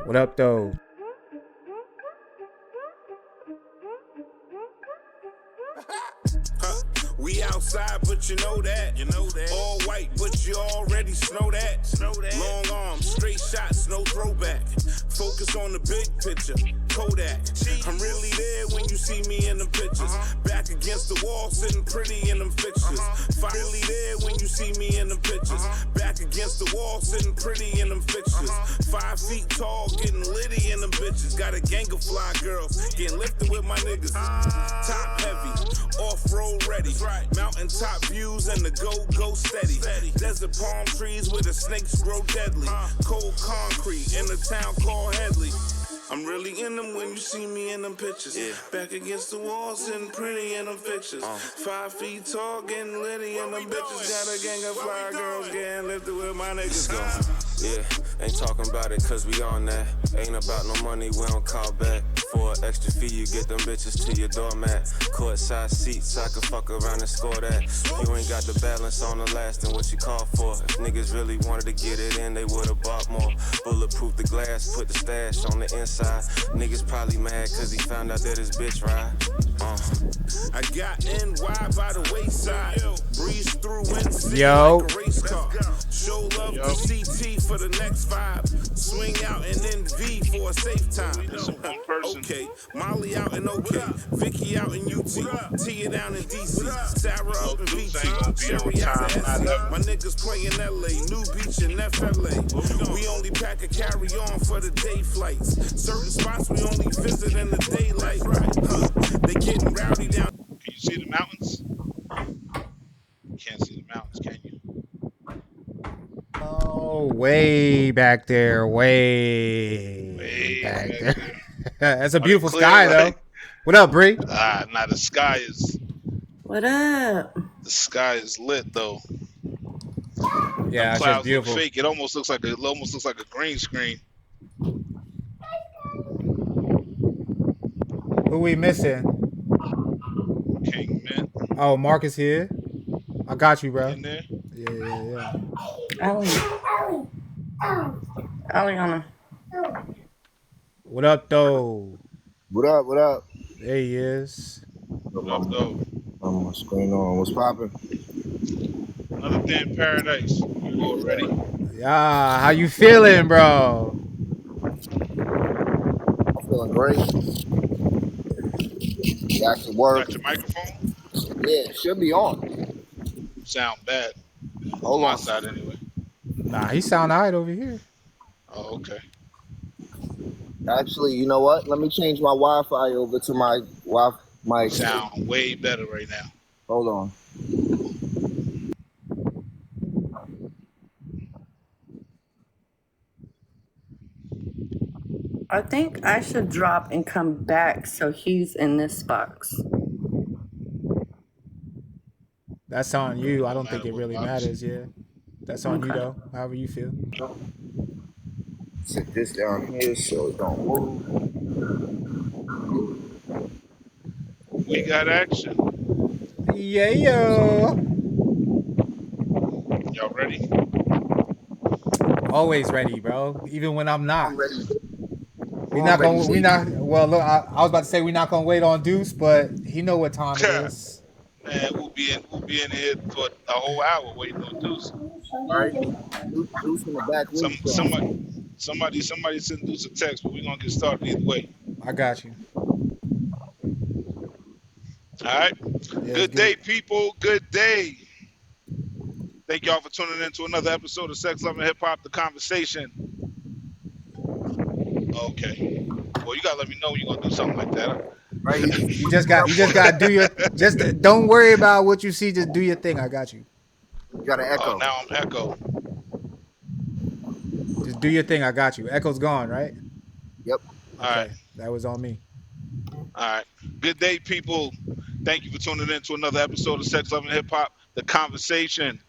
What up, though? We outside, but you know that. All white, but you already know that. Long arms, straight shots, no throwback. Focus on the big picture. Kodak. I'm really there when you see me in them pictures. Back against the wall, sitting pretty in them fixtures. Really there when you see me in them pictures. Back against the wall, sitting pretty in them fixtures. 5 feet tall, getting litty in them bitches. Got a gang of fly girls, getting lifted with my niggas. Top heavy, off-road ready. Mountain top views and the go steady. Desert palm trees where the snakes grow deadly. Cold concrete in a town called Headley. I'm really in them when you see me in them pictures. Back against the wall, sitting pretty in them pictures. 5 feet tall, getting litty in them bitches. Got a gang of fly girls getting lifted with my niggas. Yeah, ain't talking about it cause we on that. Ain't about no money, we don't call back. For an extra fee, you get them bitches to your doormat. Courtside seats, I can fuck around and score that. You ain't got the balance on the last and what you call for. If niggas really wanted to get it in, they would've bought more. Bulletproof the glass, put the stash on the inside. Niggas probably mad cause he found out that his bitch ride. I got NY by the wayside. Breeze through NC Yo. like a race car. Show love to CT for the next 5. Swing out and then V for a safe time. Okay, Molly out in OK, Vicky out in UT, Tia down in DC, Sarah up in VT, Sherry out in SC. My niggas playing LA, New Beach and FLA. We only pack a carry on for the day flights. Certain spots we only visit in the daylight. They getting rowdy down. Can you see the mountains? You can't see the mountains, can you? Oh, way back there, way back there. That's a beautiful sky, though. What up, Bree? Now the sky is. What up? The sky is lit though. Yeah, it's just Clouds beautiful. look fake. It almost looks like a green screen. Who we missing? King Mint Oh, Marcus here. I got you, bro. in there. Yeah. Aliana. What up, though? What up? There he is. What up though? I'm on screen on. What's poppin'? Another day in paradise. You already? Yeah, how you feeling, bro? I'm feeling great. Back to work. Got your microphone? Yeah, it should be on. Sound bad. Hold My on. side anyway. Nah, he sound alright over here. Oh, okay. Actually, you know what? Let me change my Wi-Fi over to my Sound way better right now. Hold on. I think I should drop and come back so he's in this box. That's on you. I don't think it What really box? matters, yeah. That's on you, Okay. though. However you feel. Sit this down here so it don't move. We got action. Yeah, yo. Y'all ready? Always ready, bro. Even when I'm not. I'm ready. Well, look, I was about to say we're not gonna wait on Deuce, but he know what time it is. Man, we'll be in here for a whole hour waiting on Deuce. Right? Deuce in the back window. Somebody send Deuce a text, but we're gonna get started either way. I got you. All right. Yeah, Good day, people. Good day. Thank y'all for tuning in to another episode of Sex, Love, and Hip Hop, The Conversation. Okay. Well, you gotta let me know when you're gonna do something like that. Right? You just got to do your. Don't worry about what you see. Just do your thing. I got you. You got an echo. Oh, now I'm echo. Just do your thing. I got you. Echo's gone, right? Yep. All right. That was on me. All right. Good day, people. Thank you for tuning in to another episode of Sex, Love, and Hip Hop, The Conversation,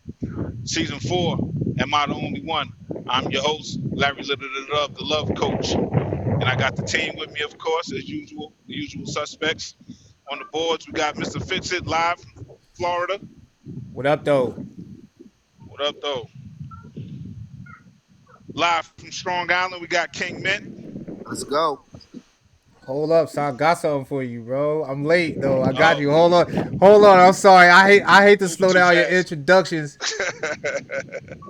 Season 4. Am I the only one? I'm your host, Larry Little Love, the Love Coach. And I got the team with me, of course, as usual, the usual suspects. On the boards, we got Mr. Fix-It live from Florida. What up, though? What up, though? Live from Strong Island, we got King Mint. Let's go. Hold up, so I got something for you, bro. I'm late though. I got Oh, you. Hold on. I'm sorry. I hate to moving slow too down your fast. introductions,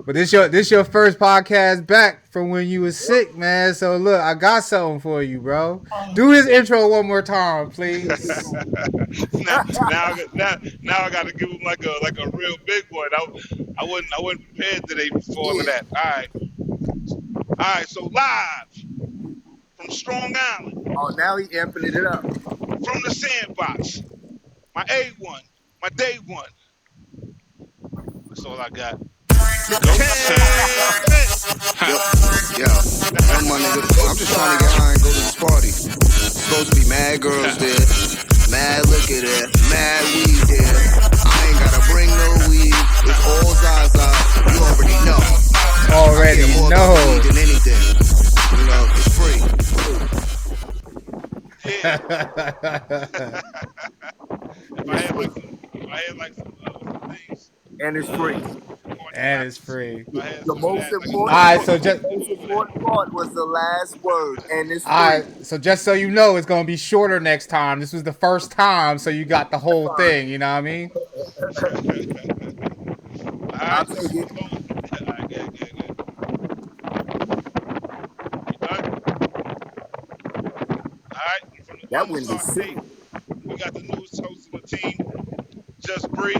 but this your first podcast back from when you was sick, man. So look, I got something for you, bro. Do his intro one more time, please. Now I got to give him like a real big one. I wasn't prepared today for all of Yeah. that. All right. So live from Strong Island, Oh, now he amping it up. from the sandbox, my A1, my day one. That's all I got. Go Yo, yo, my nigga. I'm just trying to get high and go to this party. Supposed to be mad girls there, mad liquor there, mad weed there. I ain't gotta bring no weed. It's all Zaza. You already know. I Already get more about the know. weed than anything. You know, it's free. Yeah. If I had like some things, And it's free. party And it's rappers. free. If I had The some of most that, like All important, right, the most important part was the last word, and it's all free. right, so just so you know, it's gonna be shorter next time. This was the first time, so you got the whole thing. You know what I mean? all I'll right, take it. all right, good. You done? All right, from the That Bummer wind is Start sick. State, we got the newest host of the team, Just Bree.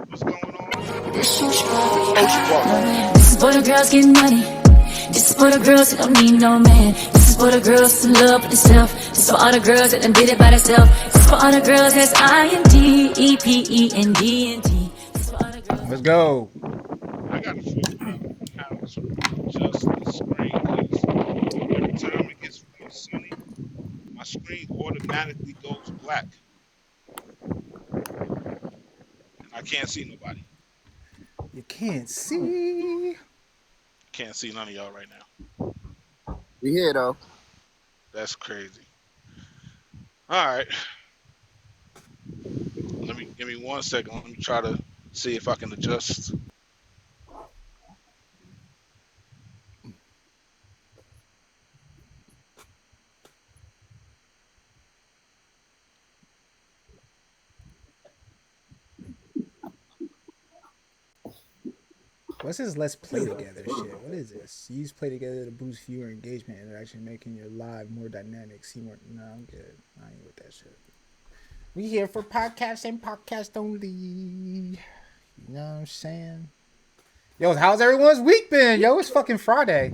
What's going on? This is for the girls getting money. This is for the girls that don't need no man. This is for the girls in love with themselves. This is for all the girls that done did it by themselves. This is for all the girls that's INDEPENDNT. This is for all the girls. Let's go. I got to figure out how to adjust the screen because every time it gets real sunny, my screen automatically goes black, and I can't see nobody. You can't see. Can't see none of y'all right now. We here though. That's crazy. All right. Give me 1 second. Let me try to see if I can adjust. What's this let's play together shit? What is this? Use play together to boost viewer engagement and interaction, making your live more dynamic. See more. No, I'm good. I ain't with that shit. We here for podcast and podcast only. You know what I'm saying? Yo, how's everyone's week been? Yo, it's fucking Friday.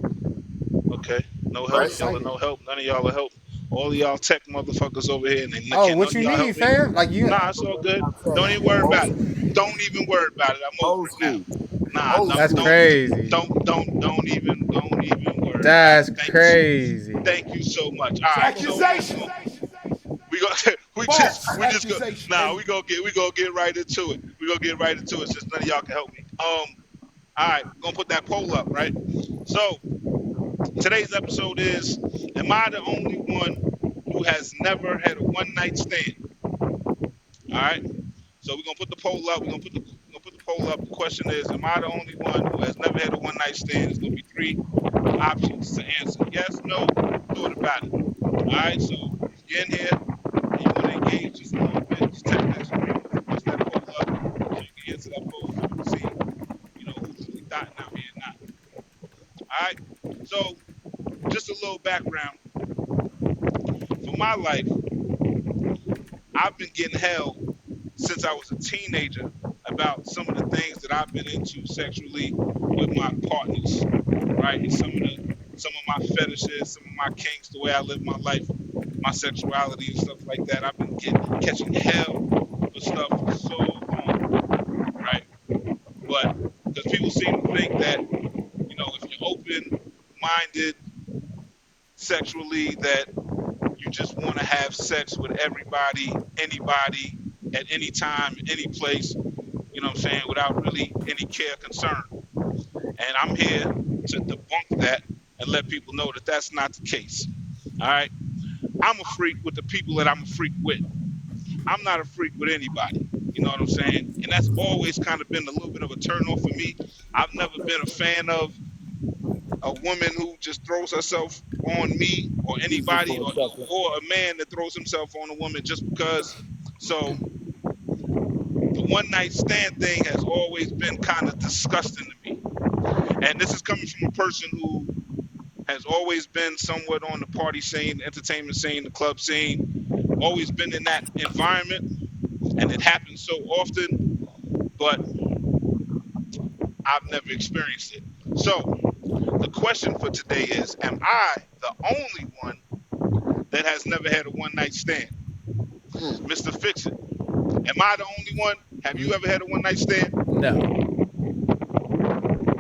Okay. No help. Right. Y'all are no help. None of y'all are help. All of y'all tech motherfuckers over here, and they Oh, can't what none you of y'all need, help me. fam? Like you? Nah, it's all good. Don't even worry about it. Don't even worry about it. I'm over Old it now. school. Nah, Old That's school. crazy. don't even worry. That's Thank crazy. Thank you so much. All right, Accusation. So we go. We just go. Nah, we gonna get right into it. We gonna get right into it since none of y'all can help me. All right, gonna put that poll up, right? So today's episode is: am I the only one who has never had a one night stand? All right. So we're gonna put the poll up. We're gonna put the poll up. The question is: am I the only one who has never had a one night stand? There's gonna be 3 options to answer: yes, no, thought about it. All right. So if you're in here and you want to engage just a little bit, just tap that screen, push that poll up, so you can answer that poll. So we can see, who's really dotting out here or not. All right. So just a little background for my life. I've been getting hell since I was a teenager about some of the things that I've been into sexually with my partners, right? And some of my fetishes, some of my kinks, the way I live my life, my sexuality and stuff like that. I've been catching hell for stuff for so long, right? But because people seem to think that, if you're open-minded sexually, that you just want to have sex with everybody, anybody, at any time, any place, you know what I'm saying, without really any care, concern. And I'm here to debunk that and let people know that that's not the case. All right? I'm a freak with the people that I'm a freak with. I'm not a freak with anybody. You know what I'm saying? And that's always kind of been a little bit of a turn off for me. I've never been a fan of a woman who just throws herself on me or anybody, or a man that throws himself on a woman just because. So the one night stand thing has always been kind of disgusting to me. And this is coming from a person who has always been somewhat on the party scene, the entertainment scene, the club scene, always been in that environment, and it happens so often, but I've never experienced it. So the question for today is, am I the only one that has never had a one night stand? Mr. Fix It. Am I the only one? Have you ever had a one night stand? No.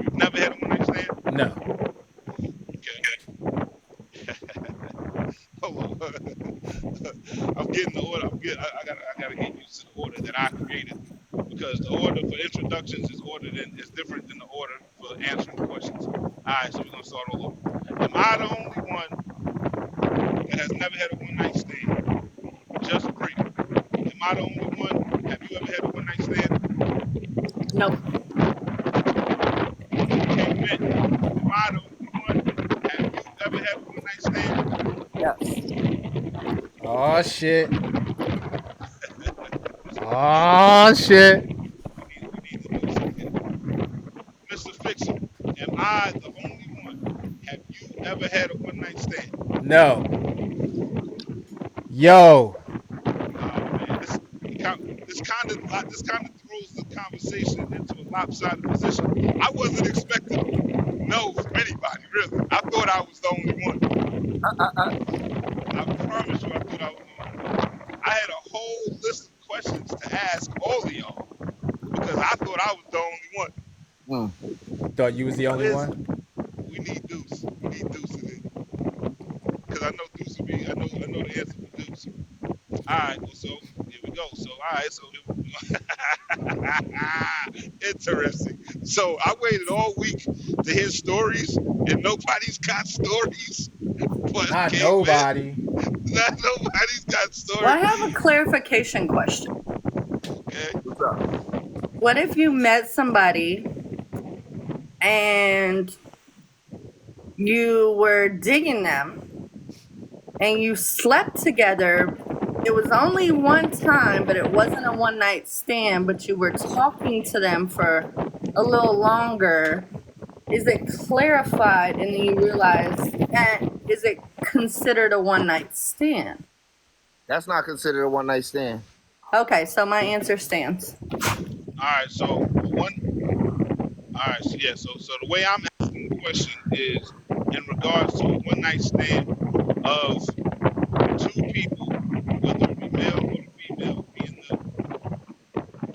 You've never had a one night stand? No. Okay. Hold on. I'm getting the order. I gotta get used to the order that I created, because the order for introductions is different than the order for answering questions. All right, so we're gonna start all over. Am I the only one that has never had a one night stand? Just brief. Am I the only one? Have you ever had a one night stand? Nope. Okay, Matt. Am I the only one? Have you ever had a one night stand? Yes. Oh shit. Oh shit. We need to do something. Mr. Fixer, am I the only one? Have you ever had a one night stand? No. Yo. Man, this kind of throws the conversation into a lopsided position. I wasn't expecting no from anybody, really. I thought I was the only one. I promise you, I thought I was the only one. I had a whole list of questions to ask all of y'all because I thought I was the only one. Thought you was the only one? We need Deuce. We need Deuce in it. Because I know Deuce will be. I know the answer for Deuce. All right, well, so here we go. So all right, so interesting. So I waited all week to hear stories, and nobody's got stories. But Not nobody. Not nobody's got stories. Well, I have a clarification question. Okay. What's up? What if you met somebody and you were digging them and you slept together? It was only one time, but it wasn't a one night stand, but you were talking to them for a little longer. Is it clarified and then you realize that is it considered a one night stand? That's not considered a one night stand. Okay, so my answer stands. All right, so the way I'm asking the question is in regards to a one night stand of two people, whether it be male or female, being the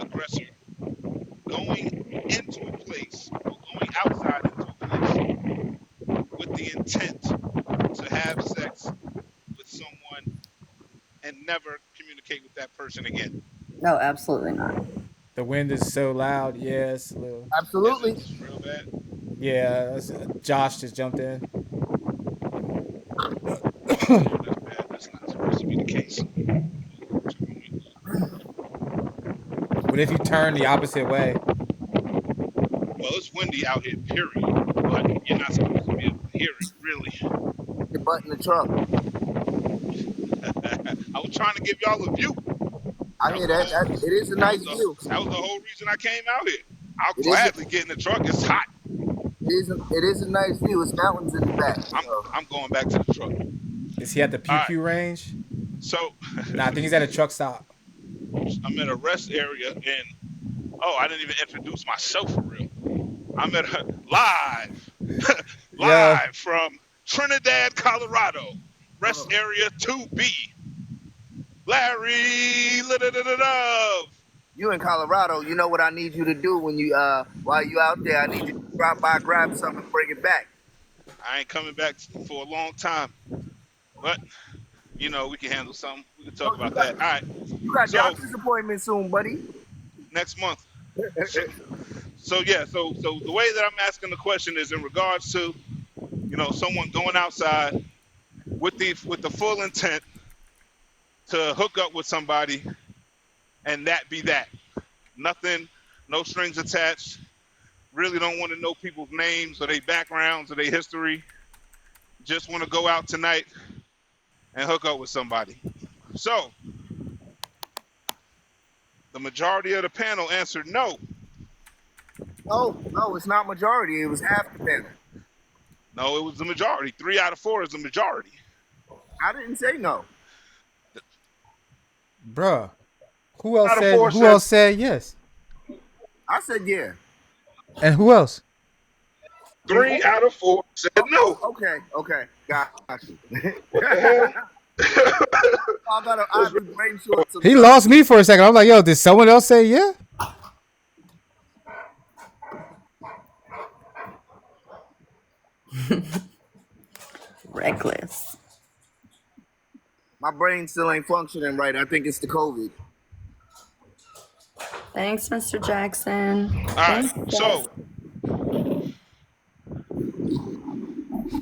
aggressor, going into a place or going outside into a place with the intent to have sex with someone and never communicate with that person again. No, absolutely not. The wind is so loud. Yeah, it's a little. Absolutely. It's real bad. Yeah, Josh just jumped in. That's bad. That's not supposed to be the case. What if you turn the opposite way? Well, it's windy out here, period. But you're not supposed to be able to hear it, really. Your butt in the truck. I was trying to give y'all a view. I hear that. It is a nice view. That was the whole reason I came out here. I'll gladly get in the truck. It's hot. It is a nice view. It's mountains in the back. I'm going back to the truck. Is he at the PQ range? So. Nah, I think he's at a truck stop. I'm at a rest area and I didn't even introduce myself for real. I'm at live from Trinidad, Colorado, rest area 2B. Larry, you in Colorado, you know what I need you to do when you while you out there. I need you to drop by, grab something, and bring it back. I ain't coming back for a long time, but we can handle something. We can talk about that. All right. You got doctor's appointment soon, buddy. Next month. So the way that I'm asking the question is in regards to, someone going outside with the full intent to hook up with somebody, and that be that. Nothing, no strings attached, really don't want to know people's names or their backgrounds or their history. Just want to go out tonight and hook up with somebody. So, the majority of the panel answered no. Oh, no, it's not majority. It was half the panel. No, it was the majority. 3 out of 4 is the majority. I didn't say no. Bruh. Who else said yes? I said yeah. And who else? 3 out of 4 said no. Okay. Got you. What the hell? I be brain short. He lost me for a second. I'm like, yo, did someone else say yeah? Reckless. My brain still ain't functioning right. I think it's the COVID. Thanks, Mr. Jackson. All right, so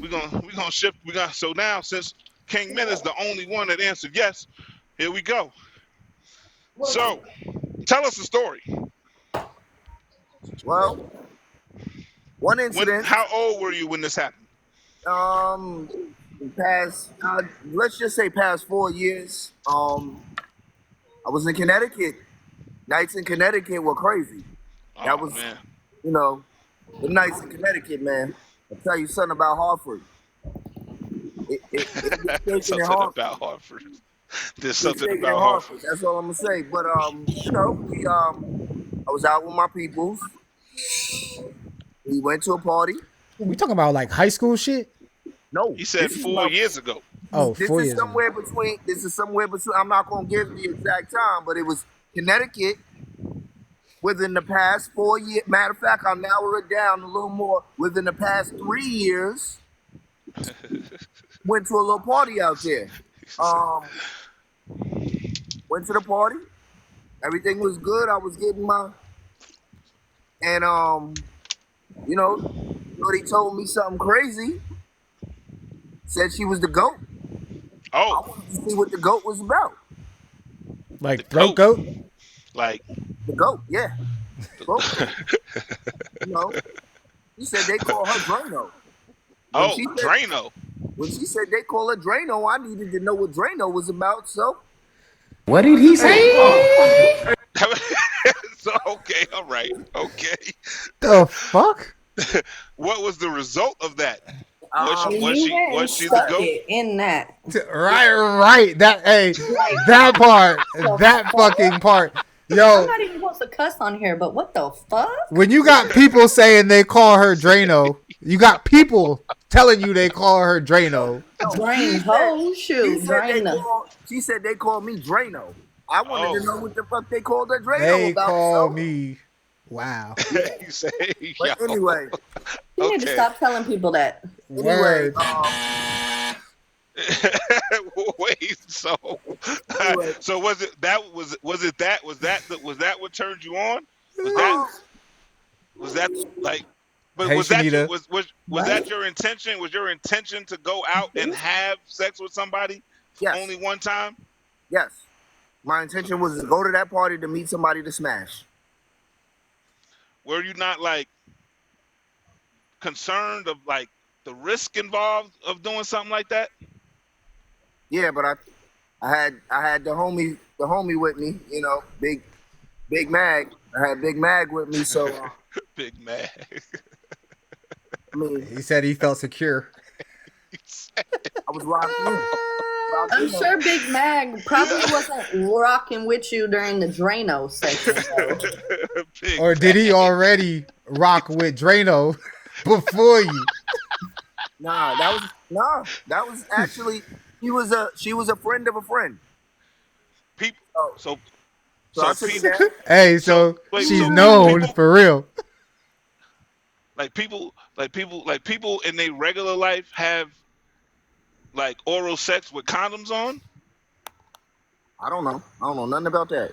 we're gonna shift. So now, since King Min is the only one that answered yes, here we go. So, tell us the story. Well, one incident. How old were you when this happened? Let's just say past 4 years. I was in Connecticut. Nights in Connecticut were crazy. That was, man. You know, the nights in Connecticut, man. I'll tell you something about Hartford. Something about Hartford. There's something about Hartford. That's all I'm gonna say. But you know, I was out with my peoples. We went to a party. We talking about like high school shit? No. He said 4 years ago. Oh, this 4 is years somewhere ago. This is somewhere between. I'm not gonna give the exact time, but it was Connecticut within the past 4 years. Matter of fact, I'll narrow it down a little more. Within the past 3 years, went to a little party out there. Went to the party. Everything was good. I was getting my, and you know, he told me something crazy. Said she was the GOAT. Oh. I wanted to see what the GOAT was about. Like throat goat? Like the GOAT, yeah. GOAT. You know, he said they call her Drano. Drano. When she said they call her Drano, I needed to know what Drano was about. So, what did he say? So okay, all right, okay. The fuck? What was the result of that? Was she the GOAT? In that. Right. That part. That fucking part. Yo. I'm not even supposed to cuss on here, but what the fuck? When you got people saying they call her Drano, you got people telling you they call her Drano. Drano, shoot, Drano. She said they call me Drano. I wanted to know what the fuck they called her Drano they about. They call me. Wow. You say, but anyway. You need to stop telling people that. Anyway, wait. So was that what turned you on? Was that like? But was that your intention? Was your intention to go out and have sex with somebody? Yes. Only one time? Yes. My intention was to go to that party to meet somebody to smash. Were you not like concerned of like the risk involved of doing something like that? Yeah, but I had the homie with me, you know, Big Mag. I had Big Mag with me, so Big Mag. I mean, he said he felt secure. I was rocking in. I'm sure Big Mag probably wasn't rocking with you during the Drano section. Or did he already rock with Drano before you? Nah, that was actually she was a friend of a friend. People, so hey, so she's known for real. Like people in their regular life have like oral sex with condoms on? I don't know nothing about that.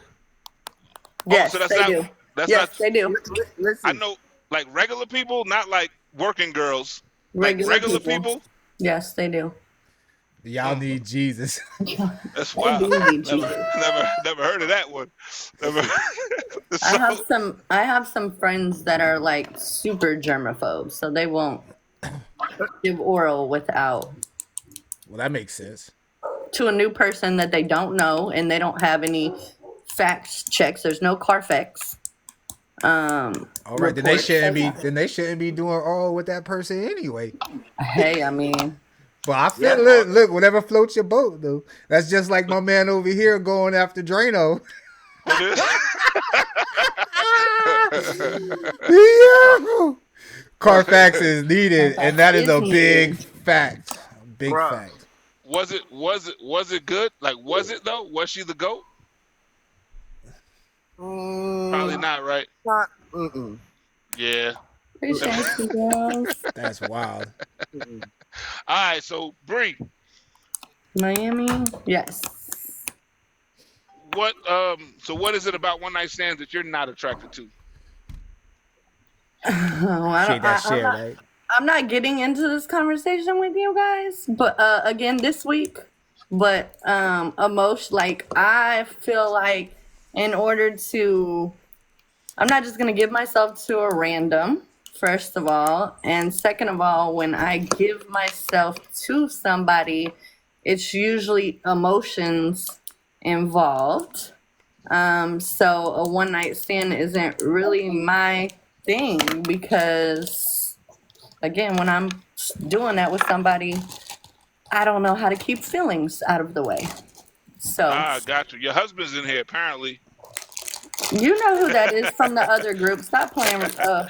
Yes, so they do. They do. Listen. I know, like regular people, not like working girls. Regular people. Yes, they do. Y'all need Jesus. That's I wild. do need Never, Jesus. never heard of that one. Never. I So, have some friends that are like super germaphobes, so they won't give oral without Well, that makes sense. to a new person that they don't know and they don't have any facts checks. There's no Carfax. All right, then they Reports. shouldn't be. Then they shouldn't be doing all with that person anyway. Hey, I mean, But I feel look, whatever floats your boat, though. That's just like my man over here going after Drano. Yeah. Carfax is needed, and that is a big fact. Big Bruh. fact. was it good? Like, was it though? Was she the GOAT? Probably not, right? Not. Yeah. appreciate you girls. That's wild. All right, so Bree, Miami, yes. what what is it about one night stands that you're not attracted to? Oh, Shake that share, right? I'm not getting into this conversation with you guys, but again this week. But emotion, like I feel like in order to, I'm not just gonna give myself to a random. First of all, and second of all, when I give myself to somebody, it's usually emotions involved. So a one night stand isn't really my thing because, again, when I'm doing that with somebody, I don't know how to keep feelings out of the way. So Got you. Your husband's in here apparently. you know who that is from the other group. Stop playing with stop.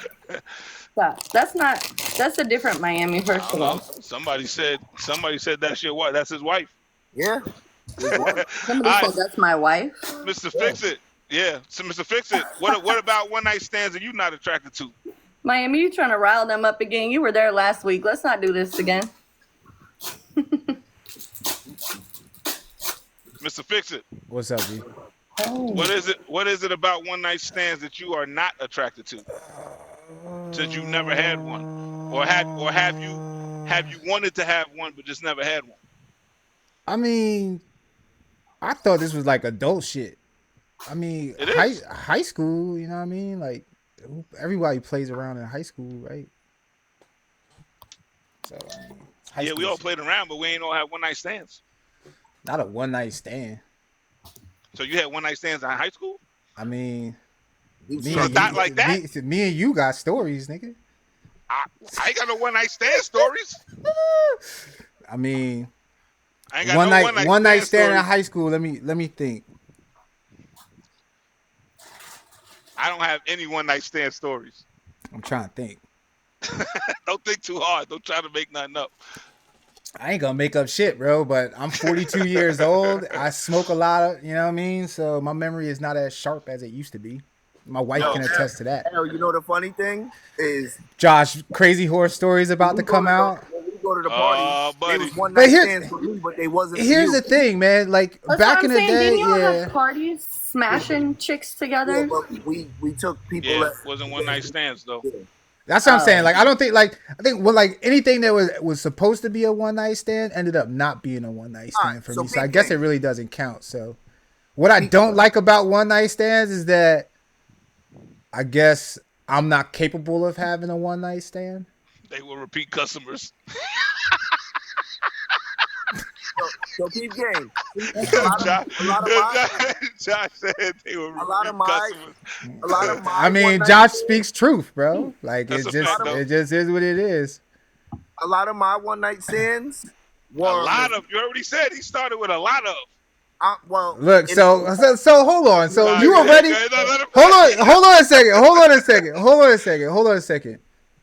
That's a different Miami, first of all. Somebody said that's your wife. That's his wife. Yeah. Somebody All said that's my wife. Mr. Fix It. Yeah. So Mr. Fix It. What about one night stands that you not attracted to? Miami, you trying to rile them up again. You were there last week. Let's not do this again. Mr. Fix It. What's up, G? What is it about one night stands that you are not attracted to? Since you never had one, or have you wanted to have one but just never had one? I mean, I thought this was like adult shit. I mean, high school, you know what I mean? Like, everybody plays around in high school, right? So, I mean, we all played around, but we ain't all have one night stands. Not a one night stand. So you had one night stands in high school? I mean, me and you got stories, nigga. I ain't got no one night stand stories. I mean, I ain't got one night stand in high school. Let me think. I don't have any one night stand stories. I'm trying to think. Don't think too hard. Don't try to make nothing up. I ain't gonna make up shit, bro, but I'm 42 years old. I smoke a lot of, you know what I mean? So my memory is not as sharp as it used to be. My wife can attest to that. You know the funny thing is, Josh, crazy horror stories about to come out. When we go to the party, buddy. it was one night stands for me, but they wasn't. Here's the thing, man. Like back in the day, didn't y'all have parties smashing chicks together? Yeah, but we took people. Yeah, wasn't one night stands though. Yeah. That's what I'm saying. Like, I think anything that was supposed to be a one night stand ended up not being a one night stand for me. So I guess it really doesn't count. So what I don't like about one night stands is that I guess I'm not capable of having a one night stand. They will repeat customers. So keep game. Josh said they were repeat customers. I mean, Josh speaks truth, bro. Like it just is what it is. A lot of my one night stands were you already said he started with a lot of. Look, so hold on. So you already hold on a second.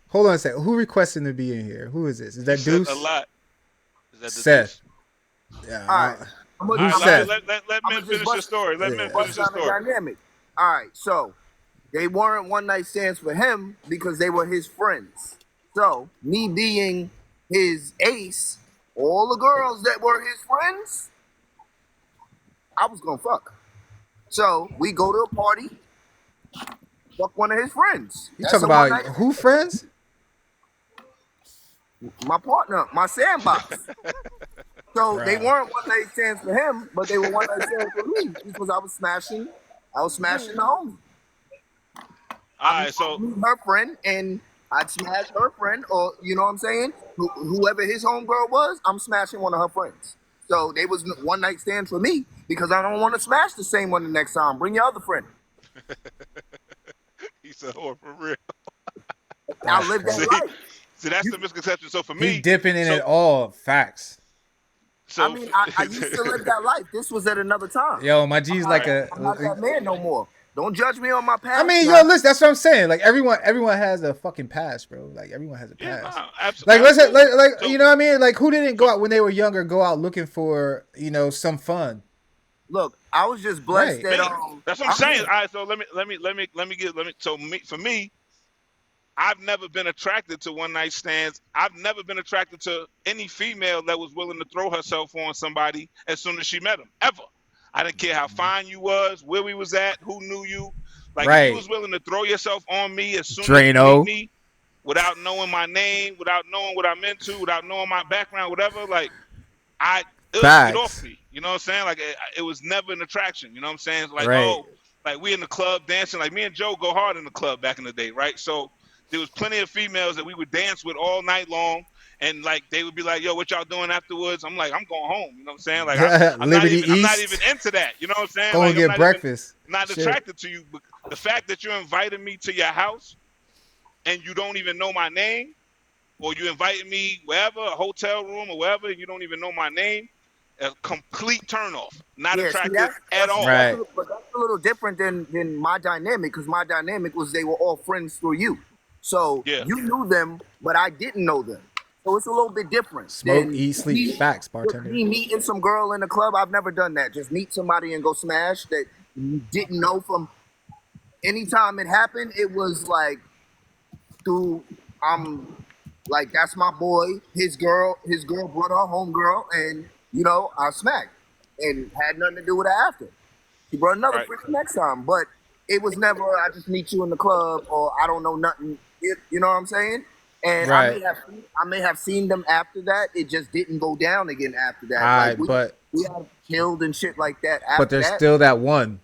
Who requested to be in here? Who is this? Is that Deuce? A lot. Is that Seth? Yeah. All right. Who's Seth? Let men finish the story. Let men finish the story. Dynamic. All right. So they weren't one night stands for him because they were his friends. So me being his ace, all the girls that were his friends, I was gonna fuck. So we go to a party, fuck one of his friends. You talking about who friends? My partner, my sandbox. So they Bruh. weren't one night stands for him, but they were one night stands for me because I was smashing the homie. All right, so I'd meet her friend and I'd smash her friend, or you know what I'm saying? Whoever his homegirl was, I'm smashing one of her friends. So they was one night stands for me because I don't want to smash the same one the next time. Bring your other friend. he said, "Oh, for real." I live that See, life. see, that's the misconception. So for He me, dipping in so it all. Facts. so I mean, I used to live that life. This was at another time. Yo, my G's like I'm not that man no more. Don't judge me on my past. I mean, now. yo, listen, that's what I'm saying. Like everyone has a fucking past, bro. Like everyone has a yeah, past. nah, Like absolutely. listen, like So- you know what I mean? Like who didn't go out when they were younger, go out looking for, some fun. Look, I was just blessed Right. that That's what I'm saying. All right, so let me. For me, I've never been attracted to one night stands. I've never been attracted to any female that was willing to throw herself on somebody as soon as she met him. Ever. I didn't care how fine you was, where we was at, who knew you. Like if you was willing to throw yourself on me as soon as you meet me, without knowing my name, without knowing what I'm into, without knowing my background, whatever, like it would get off me. You know what I'm saying? Like it was never an attraction. You know what I'm saying? It's like, oh, like we in the club dancing. Like me and Joe go hard in the club back in the day, right? So there was plenty of females that we would dance with all night long, and like they would be like, "Yo, what y'all doing afterwards?" I'm like, "I'm going home." You know what I'm saying? Like I'm not even into that. You know what I'm saying? Go like, and get breakfast. Not attracted to you. But the fact that you're inviting me to your house and you don't even know my name, or you invited me wherever, a hotel room or wherever, and you don't even know my name, a complete turnoff. Not attractive at all. Right. But that's a little different than my dynamic, because my dynamic was they were all friends through you. So you knew them, but I didn't know them. So it's a little bit different. Smoke, eat, sleep. Facts, bartender. Me meeting some girl in the club, I've never done that. Just meet somebody and go smash that you didn't know from. Anytime it happened, it was like through like that's my boy. His girl brought her home girl, and I smacked and had nothing to do with it after. She brought another friend next time, but it was never I just meet you in the club or I don't know nothing. You know what I'm saying? And I may have seen them after that. It just didn't go down again after that. We had killed and shit like that. After but there's still that one.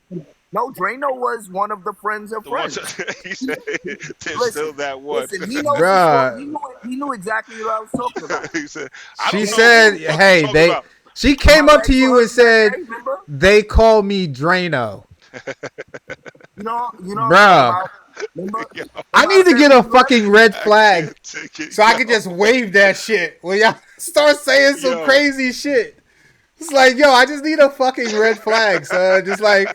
No, Drano was one of the friends of friends. He said there's still that one. Listen, he knows he knew exactly what I was talking about. He said, she said, "Hey, she came up to you and said, they call me Drano." You know, bruh. I need to get a fucking red flag so I can just wave that shit when y'all start saying some crazy shit. It's like, yo, I just need a fucking red flag, son. Just like,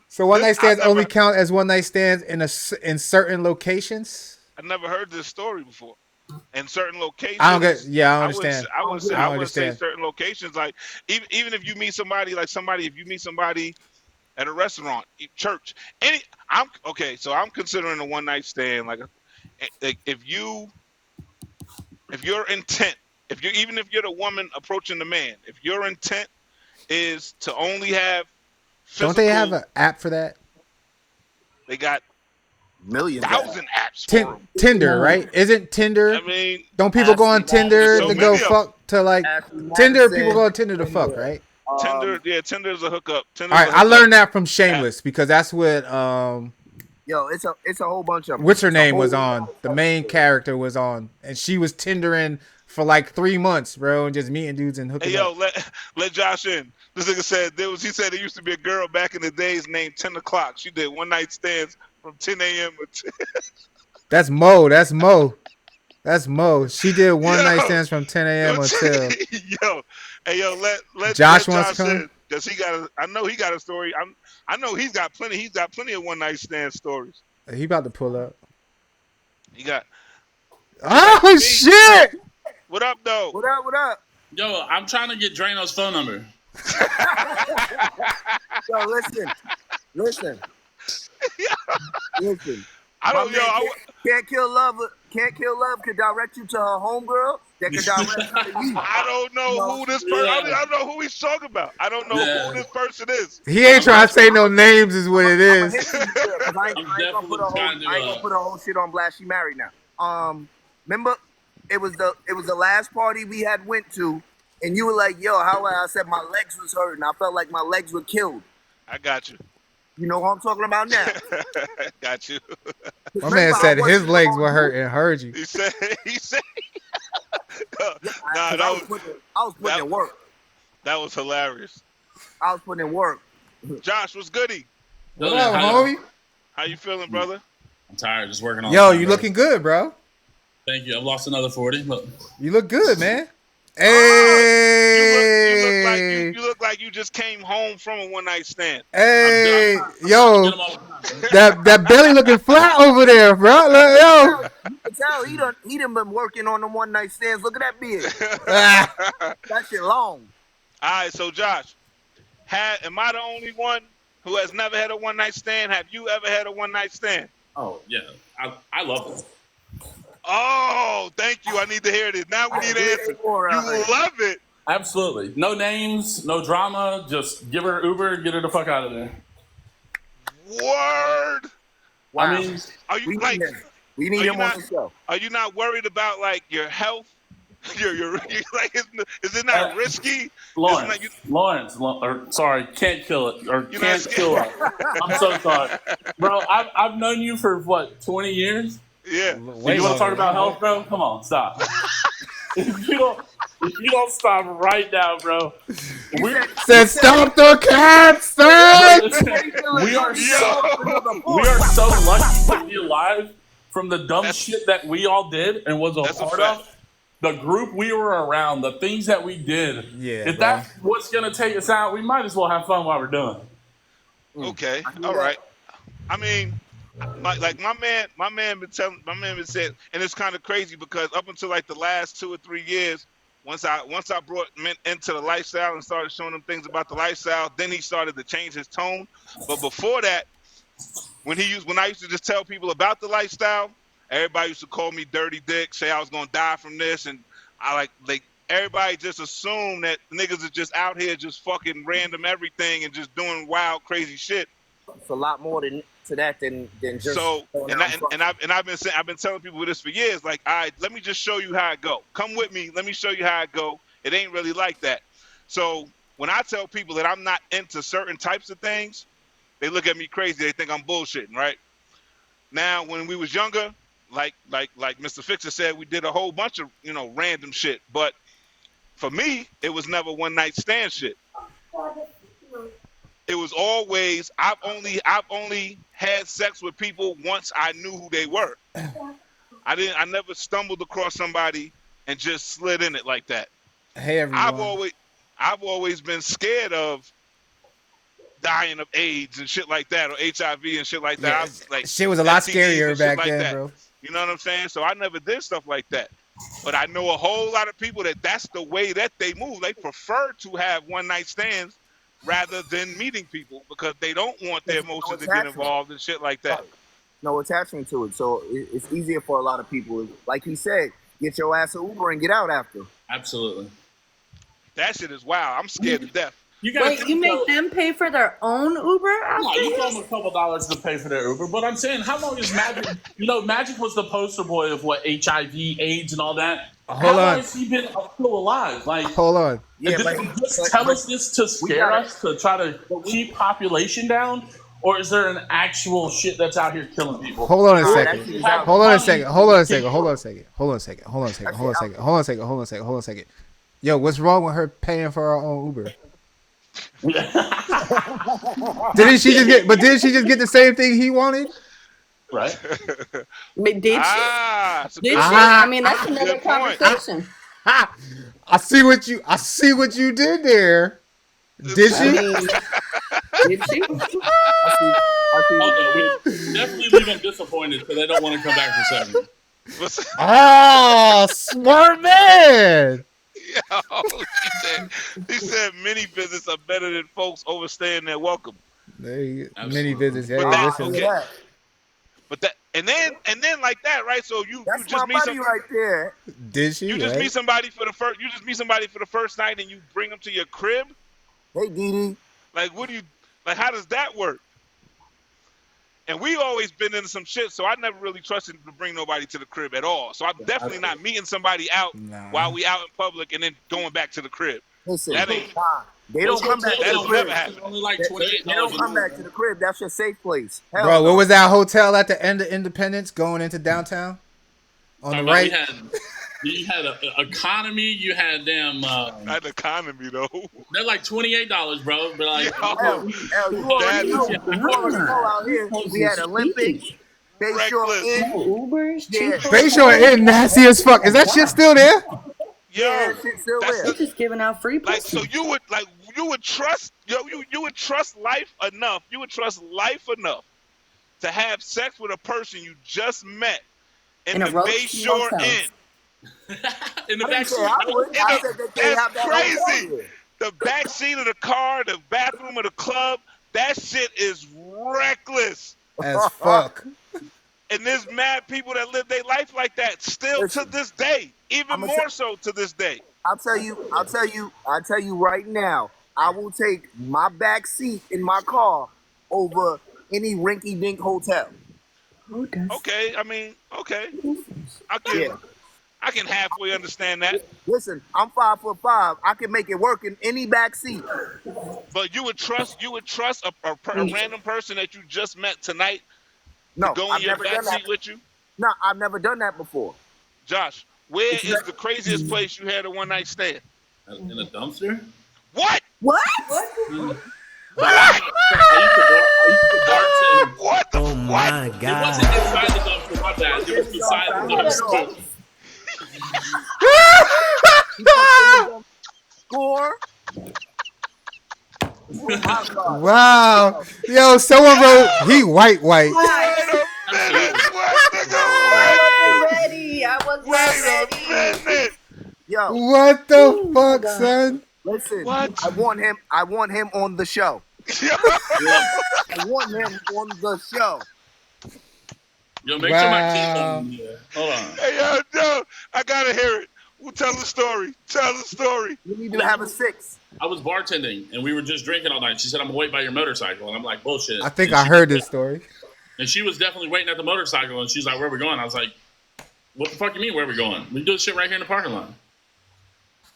so one night stands only count as one night stands in certain locations. I never heard this story before. In certain locations, I understand. I wouldn't say certain locations. Like even if you meet somebody, if you meet somebody at a restaurant, church, I'm considering a one night stand. Like if your intent, even if you're the woman approaching the man, if your intent is to only have physical, don't they have an app for that? They got millions, thousand apps. Tinder, right? Isn't Tinder? I mean, don't people go on Tinder to go fuck to like Tinder? People go on Tinder to fuck, right? Tinder is a hookup. All right, I learned that from Shameless because that's what Yo, it's a whole bunch of. What's her name was on? The main character was on, and she was Tindering for like 3 months, bro, and just meeting dudes and hooking up. Let Josh in. This nigga said he said there used to be a girl back in the days named 10 o'clock. She did one night stands from 10 a.m. That's Mo. That's Mo. She did one night stands from 10 a.m. until. Let Josh let wants to come in, cause I know he got a story. I know he's got plenty. He's got plenty of one night stand stories. He about to pull up. He got. Oh shit! What up, though? What up? Yo, I'm trying to get Drano's phone number. Yo, listen. I don't know. Can't kill love. Could direct you to her homegirl. That could direct you to you. I don't know who this person. I don't know who he's talking about. I don't know who this person is. He ain't trying to say no names, is what it is. I ain't gonna put her whole shit on blast. She married now. Remember, it was the last party we had went to, And you were like, yo, how I said my legs was hurting. I felt like my legs were killed. I got you. You know what I'm talking about now? Got you. My man Remember, I said his wasn't legs on were you. hurting and heard you. He said. Yeah, Nah, I was putting in work. That was hilarious. I was putting in work. Josh, what's goody? What up, homie? How you feeling, brother? I'm tired, just working on. Yo, you looking good, bro. Thank you. I've lost another 40. Look. You look good, man. Hey, you look like you just came home from a one night stand. Hey, yo, that belly looking flat over there, bro. Look, yo. You can tell he done been working on the one night stands. Look at that beard. That shit long. All right, so Josh, am I the only one who has never had a one night stand? Have you ever had a one night stand? Oh yeah, I love it. Oh, thank you. I need to hear this. Now we need an answer. You love it. Absolutely. No names, no drama. Just give her Uber, get her the fuck out of there. Word. Wow. I mean, are you we need him on the show. Are you not worried about like your health? You're like, is it not risky? Lawrence, sorry, can't kill it or can't kill it. I'm so sorry, bro. I've known you for what, 20 years? Yeah. So you want to talk about health, bro? Come on, stop. if you don't stop right now, bro. Said stop the cat, son. we are so lucky to be alive from the dumb shit that we all did and was a part of. The group we were around, the things that we did. Yeah. If that's what's gonna take us out, we might as well have fun while we're doing it. Okay. All right. I mean, my man been saying, and it's kind of crazy because up until like the last 2 or 3 years, once I brought men into the lifestyle and started showing them things about the lifestyle, then he started to change his tone. But before that, when I used to just tell people about the lifestyle, everybody used to call me dirty dick, say I was gonna die from this, and I like everybody just assumed that niggas are just out here just fucking random everything and just doing wild, crazy shit. It's a lot more than just. So I've been telling people this for years. Like, all right, let me just show you how it go. Come with me. Let me show you how it go. It ain't really like that. So when I tell people that I'm not into certain types of things, they look at me crazy. They think I'm bullshitting, right? Now, when we was younger, like Mr. Fixer said, we did a whole bunch of random shit. But for me, it was never one night stand shit. It was always I've only had sex with people once I knew who they were. I never stumbled across somebody and just slid in it like that. Hey everyone. I've always been scared of dying of AIDS and shit like that, or HIV and shit like that. Shit was a lot STDs scarier back then, that. bro. You know what I'm saying? So I never did stuff like that. But I know a whole lot of people that's the way that they move. They prefer to have one night stands rather than meeting people because they don't want their emotions to get involved and shit like that. No attachment to it. So it's easier for a lot of people. Like he said, get your ass an Uber and get out after. Absolutely. That shit is wild. I'm scared to death. You make them pay for their own Uber? No, you give them a couple dollars to pay for their Uber. But I'm saying, how long is Magic? Magic was the poster boy of what HIV, AIDS, and all that. How long has he been still alive? Like, hold on. Yeah, did he just tell us this to scare us, to try to keep population down? Or is there an actual shit that's out here killing people? Hold on a second. Hold on a second. Yo, what's wrong with her paying for her own Uber? Didn't she just get the same thing he wanted? Right. Did she? I mean, that's another conversation. I see what you did there. Did she? Did she? We definitely leave them disappointed because they don't want to come back for 7. Oh, smart man. Yo, he said many visits are better than folks overstaying their welcome. Many visits. Hey, But that and then like that, right? So you just meet somebody right there. Did she? You just meet somebody for the first. You just meet somebody for the first night, and you bring them to your crib. Hey, Dee. Like, what do you like? How does that work? And we always been into some shit, so I never really trusted to bring nobody to the crib at all. So I'm definitely not meeting somebody out while we out in public and then going back to the crib. Listen, that ain't. They don't come back to the crib. Never happened. Only like $28. They don't come back to the crib. That's your safe place. Hell Bro, no. what was that hotel at the end of Independence going into downtown? On the right? You had an economy. You had damn. Not economy though. They're like $28, bro. But like, hell, you already know out here. We had Olympic, Bayshore Inn. Ubers, Yeah. Bayshore Inn, nasty as fuck. Is that shit still there? Yeah, shit's still there. They're just giving out free pussy. Like, so you would trust you would trust life enough. You would trust life enough to have sex with a person you just met in the Bayshore Inn. In the back seat. That's crazy. The back seat of the car, the bathroom of the club, that shit is reckless. As fuck. And there's mad people that live their life like that still to this day, even more so to this day. I'll tell you right now, I will take my back seat in my car over any rinky-dink hotel. Okay, I mean, okay. I can halfway understand that. Listen, I'm 5'5". I can make it work in any back seat. But you would trust a random person that you just met tonight to go in your back seat with you? No, I've never done that before. Josh, where is the craziest place you had a one-night stand? In a dumpster? What? What? I used to bartend. What the Oh my It god. wasn't inside the dumpster, my bad. It was beside the dumpster. Score. Wow. Yo, someone wrote, he white. I wasn't ready. Yo. What the fuck, son? Listen, What? I want him on the show. I want him on the show. Yo, make sure my kid hold on. Hey, yo, I gotta hear it. Well, tell the story. We need to have a 6. I was bartending and we were just drinking all night. She said, I'm gonna wait by your motorcycle. And I'm like, bullshit. I think I heard this story. And she was definitely waiting at the motorcycle and she's like, where are we going? I was like, what the fuck you mean, where are we going? We do this shit right here in the parking lot.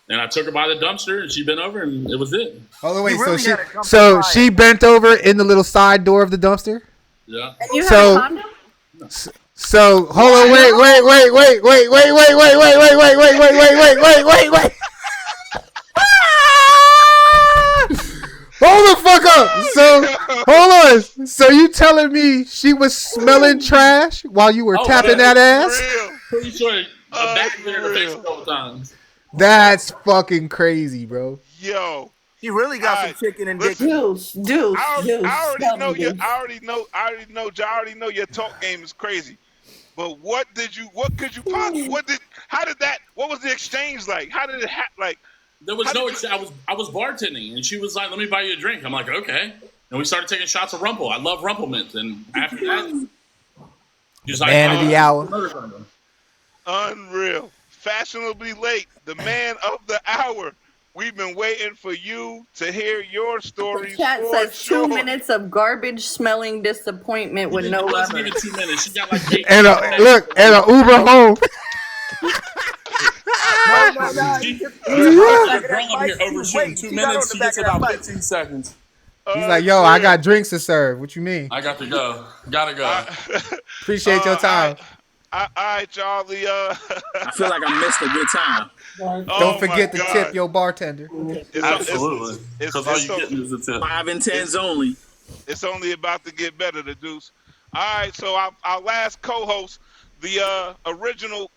And I took her by the dumpster and she bent over and it was it. Oh, the way, You really so gotta come so to she bent over in the little side door of the dumpster? Yeah. And you have So- a condom? So hold on, wait. Hold the fuck up. So hold on. So you telling me she was smelling trash while you were tapping that ass? Pretty sure a back there in the face a couple times. That's fucking crazy, bro. Yo. She really got some chicken and dick. Deuce. I already know your talk game is crazy. But what was the exchange like? How did it There was no exchange. I was bartending and she was like, let me buy you a drink. I'm like, okay. And we started taking shots of Rumple. I love Rumple Mints. And after that, she's like, Man of the hour. Unreal. Fashionably late. The man of the hour. We've been waiting for you to hear your story. Chat says 2 minutes of garbage smelling disappointment with no It wasn't rubber. even 2 minutes. She got like 8 And a Uber home. She got a girl up here overshooting 2 minutes. She gets about 15 seconds. He's like, yo, I got drinks to serve. What you mean? I got to go. Gotta go. Appreciate your time. All right, Charlie. I feel like I missed a good time. Don't forget to tip your bartender. Absolutely. Because all you getting is a tip. 5 and 10s only. It's only about to get better, the Deuce. All right, so our last co-host, the original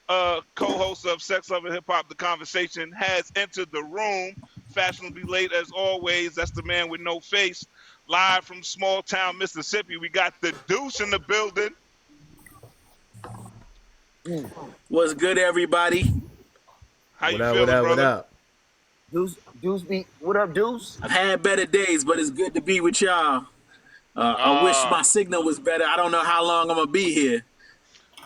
co-host of Sex, Love, and Hip Hop, The Conversation, has entered the room. Fashionably late as always. That's the man with no face. Live from small town Mississippi. We got the Deuce in the building. What's good, everybody? How you feeling, brother? What up? Deuce, what up, Deuce? I've had better days, but it's good to be with y'all. I wish my signal was better. I don't know how long I'm gonna be here.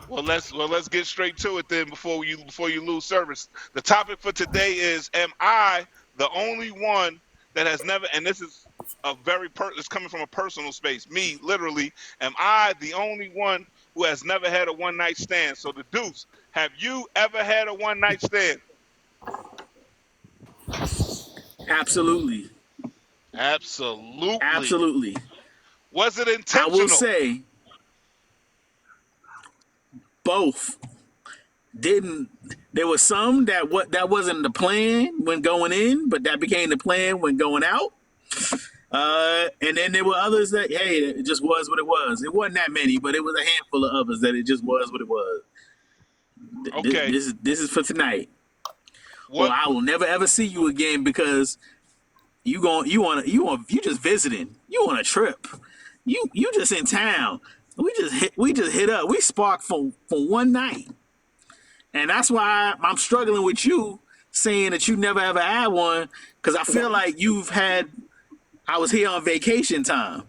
Well, let's get straight to it then before you lose service. The topic for today is: am I the only one that has never? And this is it's coming from a personal space. Me, literally, am I the only one who has never had a one night stand? So the Deuce, have you ever had a one night stand? Absolutely. Absolutely. Was it intentional? I will say both. There was some that wasn't the plan when going in, but that became the plan when going out. And then there were others that, hey, it just was what it was. It wasn't that many, but it was a handful of others that it just was what it was. Okay. This is for tonight. Well, I will never ever see you again because you just visiting. You on a trip. You just in town. We just hit up. We sparked for one night. And that's why I'm struggling with you saying that you never ever had one, because I feel like I was here on vacation time.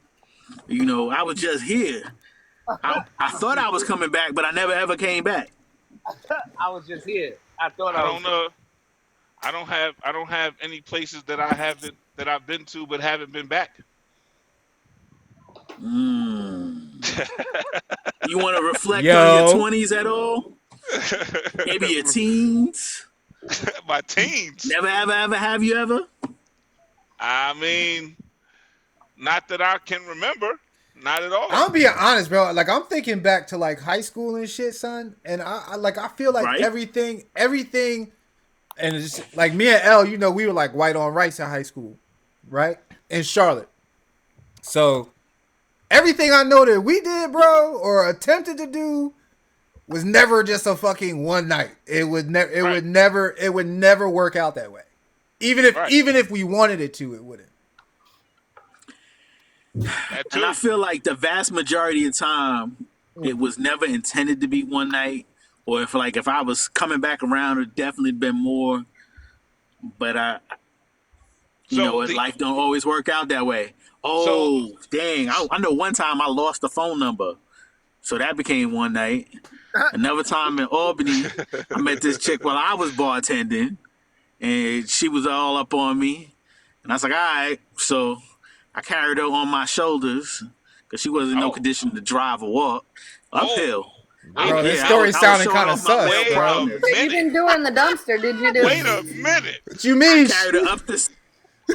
You know, I was just here. I thought I was coming back, but I never ever came back. I was just here. I don't have any places that I've been to but haven't been back. You want to reflect on your 20s at all? Maybe your teens? My teens. Never ever have you ever? I mean, not that I can remember. Not at all. I'm being honest, bro. Like, I'm thinking back to like high school and shit, son. And I feel like everything, and it's just, like me and L, you know, we were like white on rice in high school, right? In Charlotte. So everything I know that we did, bro, or attempted to do, was never just a fucking one night. It would never work out that way. Even if we wanted it to, it wouldn't. And I feel like the vast majority of the time, it was never intended to be one night. Or if I was coming back around, it definitely been more. But life don't always work out that way. Dang! I know one time I lost the phone number, so that became one night. Another time in Albany, I met this chick while I was bartending, and she was all up on me, and I was like, all right, so I carried her on my shoulders because she wasn't in no condition to drive or walk uphill. Bro, this story sounded kind of sus, bro. You didn't do it in the dumpster, did you? Wait a minute. What you mean? I carried her up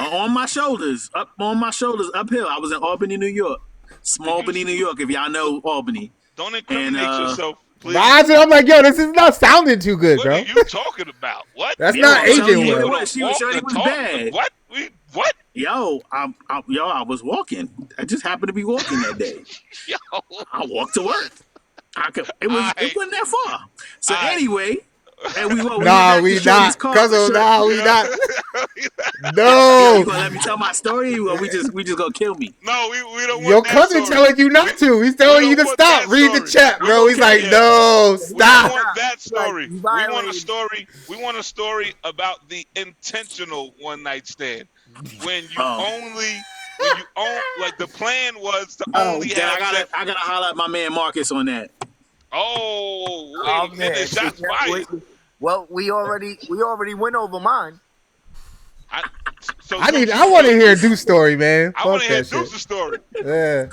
on my shoulders, uphill. I was in Albany, New York. Small Albany, New York, if y'all know Albany. Don't incriminate yourself, please. I'm like, yo, this is not sounding too good, bro. What are you talking about? What? That's not aging well. She was bad. What? What? Yo, I was walking. I just happened to be walking that day. Yo. I walked to work. It wasn't that far. So anyway, and we not. We not. No. You gonna let me tell my story, or we just gonna kill me? No, we don't want your cousin telling you not to. He's telling you to stop. Read the chat, bro. He's like, no, stop. We want that story. We want a story about the intentional one night stand. When the plan was to only have sex. I gotta holler at my man Marcus on that. Oh, wait a minute, shots fired. Well, we already went over mine. I want to hear Deuce's story, man. I want to hear Deuce's story. Yeah.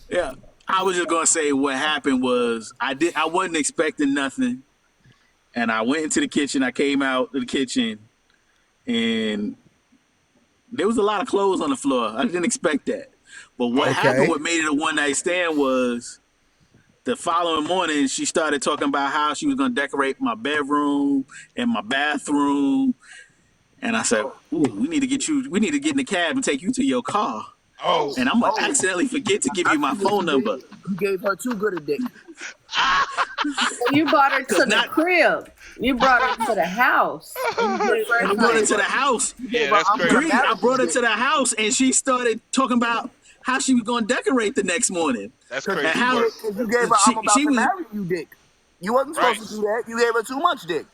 Yeah. I was just gonna say what happened was I wasn't expecting nothing, and I went into the kitchen. I came out of the kitchen, and there was a lot of clothes on the floor. I didn't expect that. But what happened, what made it a one night stand was the following morning, she started talking about how she was going to decorate my bedroom and my bathroom. And I said, ooh, we need to get in the cab and take you to your car. Oh. And I'm going to accidentally forget to give you my phone number. You gave her too good a dick. You brought her to the crib. You brought her to the house. I brought her to the house. Yeah, that's crazy. I brought her to the house, and she started talking about how she was going to decorate the next morning. That's crazy. Because you gave her, I'm about to marry you dick. You wasn't supposed to do that. You gave her too much dick.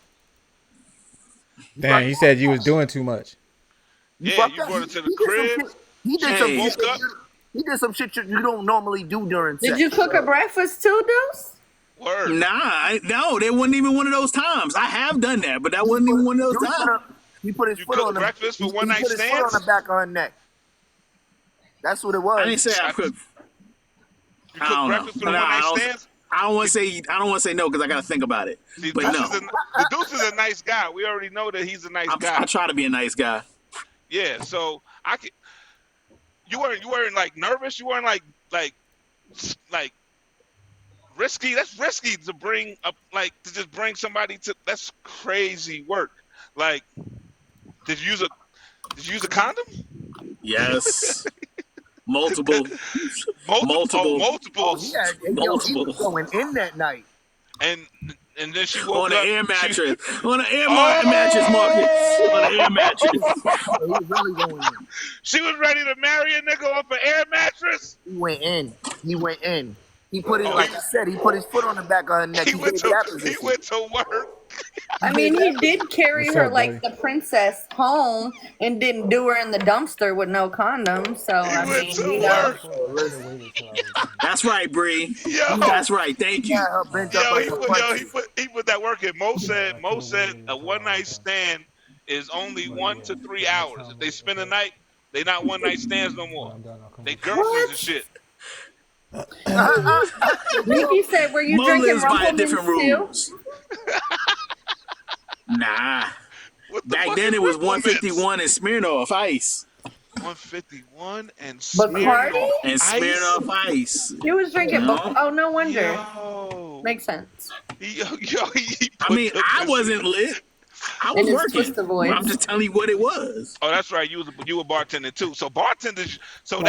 Damn, he said you was doing too much. Yeah, you brought her to the crib. He did some shit you don't normally do during sex. Did you cook her breakfast too, Deuce? Word. No, there wasn't even one of those times. I have done that, but that wasn't even one of those times. He put his You foot cook on breakfast for one he night put his foot on stands? the back of her neck. That's what it I didn't was. say I could. You I cook don't know. breakfast for the one night stands? I don't want to say. I don't want to say no because I got to think about it. See, But no, the Deuce is a nice guy. We already know that he's a nice guy. I try to be a nice guy. Yeah, so I could. You weren't like nervous. You weren't like risky. That's risky to bring up, like, to just bring somebody to. That's crazy work. Like, did you use a condom? Yes. Multiple. Multiples. Yeah, he was going in that night. And then she woke on up an air mattress. On an air Oh! mattress, Marcus. On an air mattress. He was really going in. She was ready to marry a nigga off an air mattress. He went in. He put it, like I said, he put his foot on the back of her neck. He went to work. I mean, he did carry What's her up, like buddy? the princess home and didn't do her in the dumpster with no condom. So I went mean, to you know, work. That's right, Bree. Yo. That's right. Thank you. He put that work in. Mo said a one night stand is only 1 to 3 hours. If they spend a night, they not one night stands no more. They girlfriends and shit. Nikki said, "Were you Mo drinking lives by Rumplemans different too?" rules. Nah. Back then it was 151 and Smirnoff Ice. 151 and Bacardi? And Smirnoff Ice. He was drinking. Oh, no wonder. Yo. Makes sense. I mean, I wasn't lit. I was In his working. twisted voice. I'm just telling you what it was. Oh, that's right. You were bartending too. So bartenders. So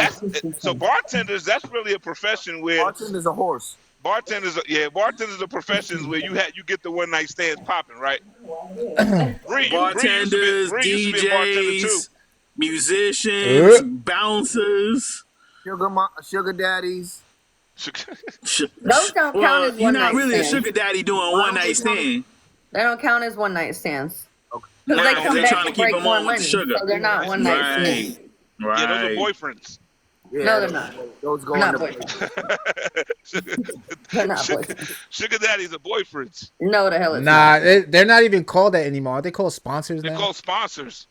bartenders. That's really a profession where bartender's a horse. Bartenders are professions where you get the one night stands popping, right? Bartenders, Bree used to be a bartender too. DJs, musicians, bouncers, sugar daddies. Those don't count as you're one not night really stands. a sugar daddy doing one night stand. They don't count as one night stands. Okay. Because they come they're back trying to to keep break them more on with money, sugar. so they're not one night stands. Right. Yeah, those are boyfriends. Yeah, No, they're not. Those go They're in not the boyfriends. They're not boyfriends. Sugar daddies are boyfriends. No, the hell it's Nah, not. they're not even called that anymore. Are they called sponsors They're now? called sponsors.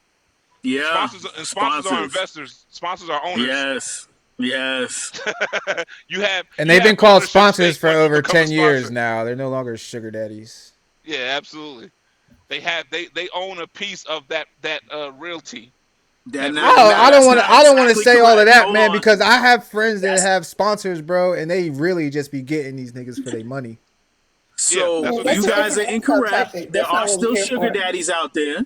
Yeah. Sponsors are investors. Sponsors are owners. Yes. And they've been called sponsors for over 10 years now. They're no longer sugar daddies. Yeah, absolutely. They own a piece of that realty. I don't want to say all of that, man, because I have friends that have sponsors, bro, and they really just be getting these niggas for their money. So you guys are incorrect. There are still sugar daddies out there.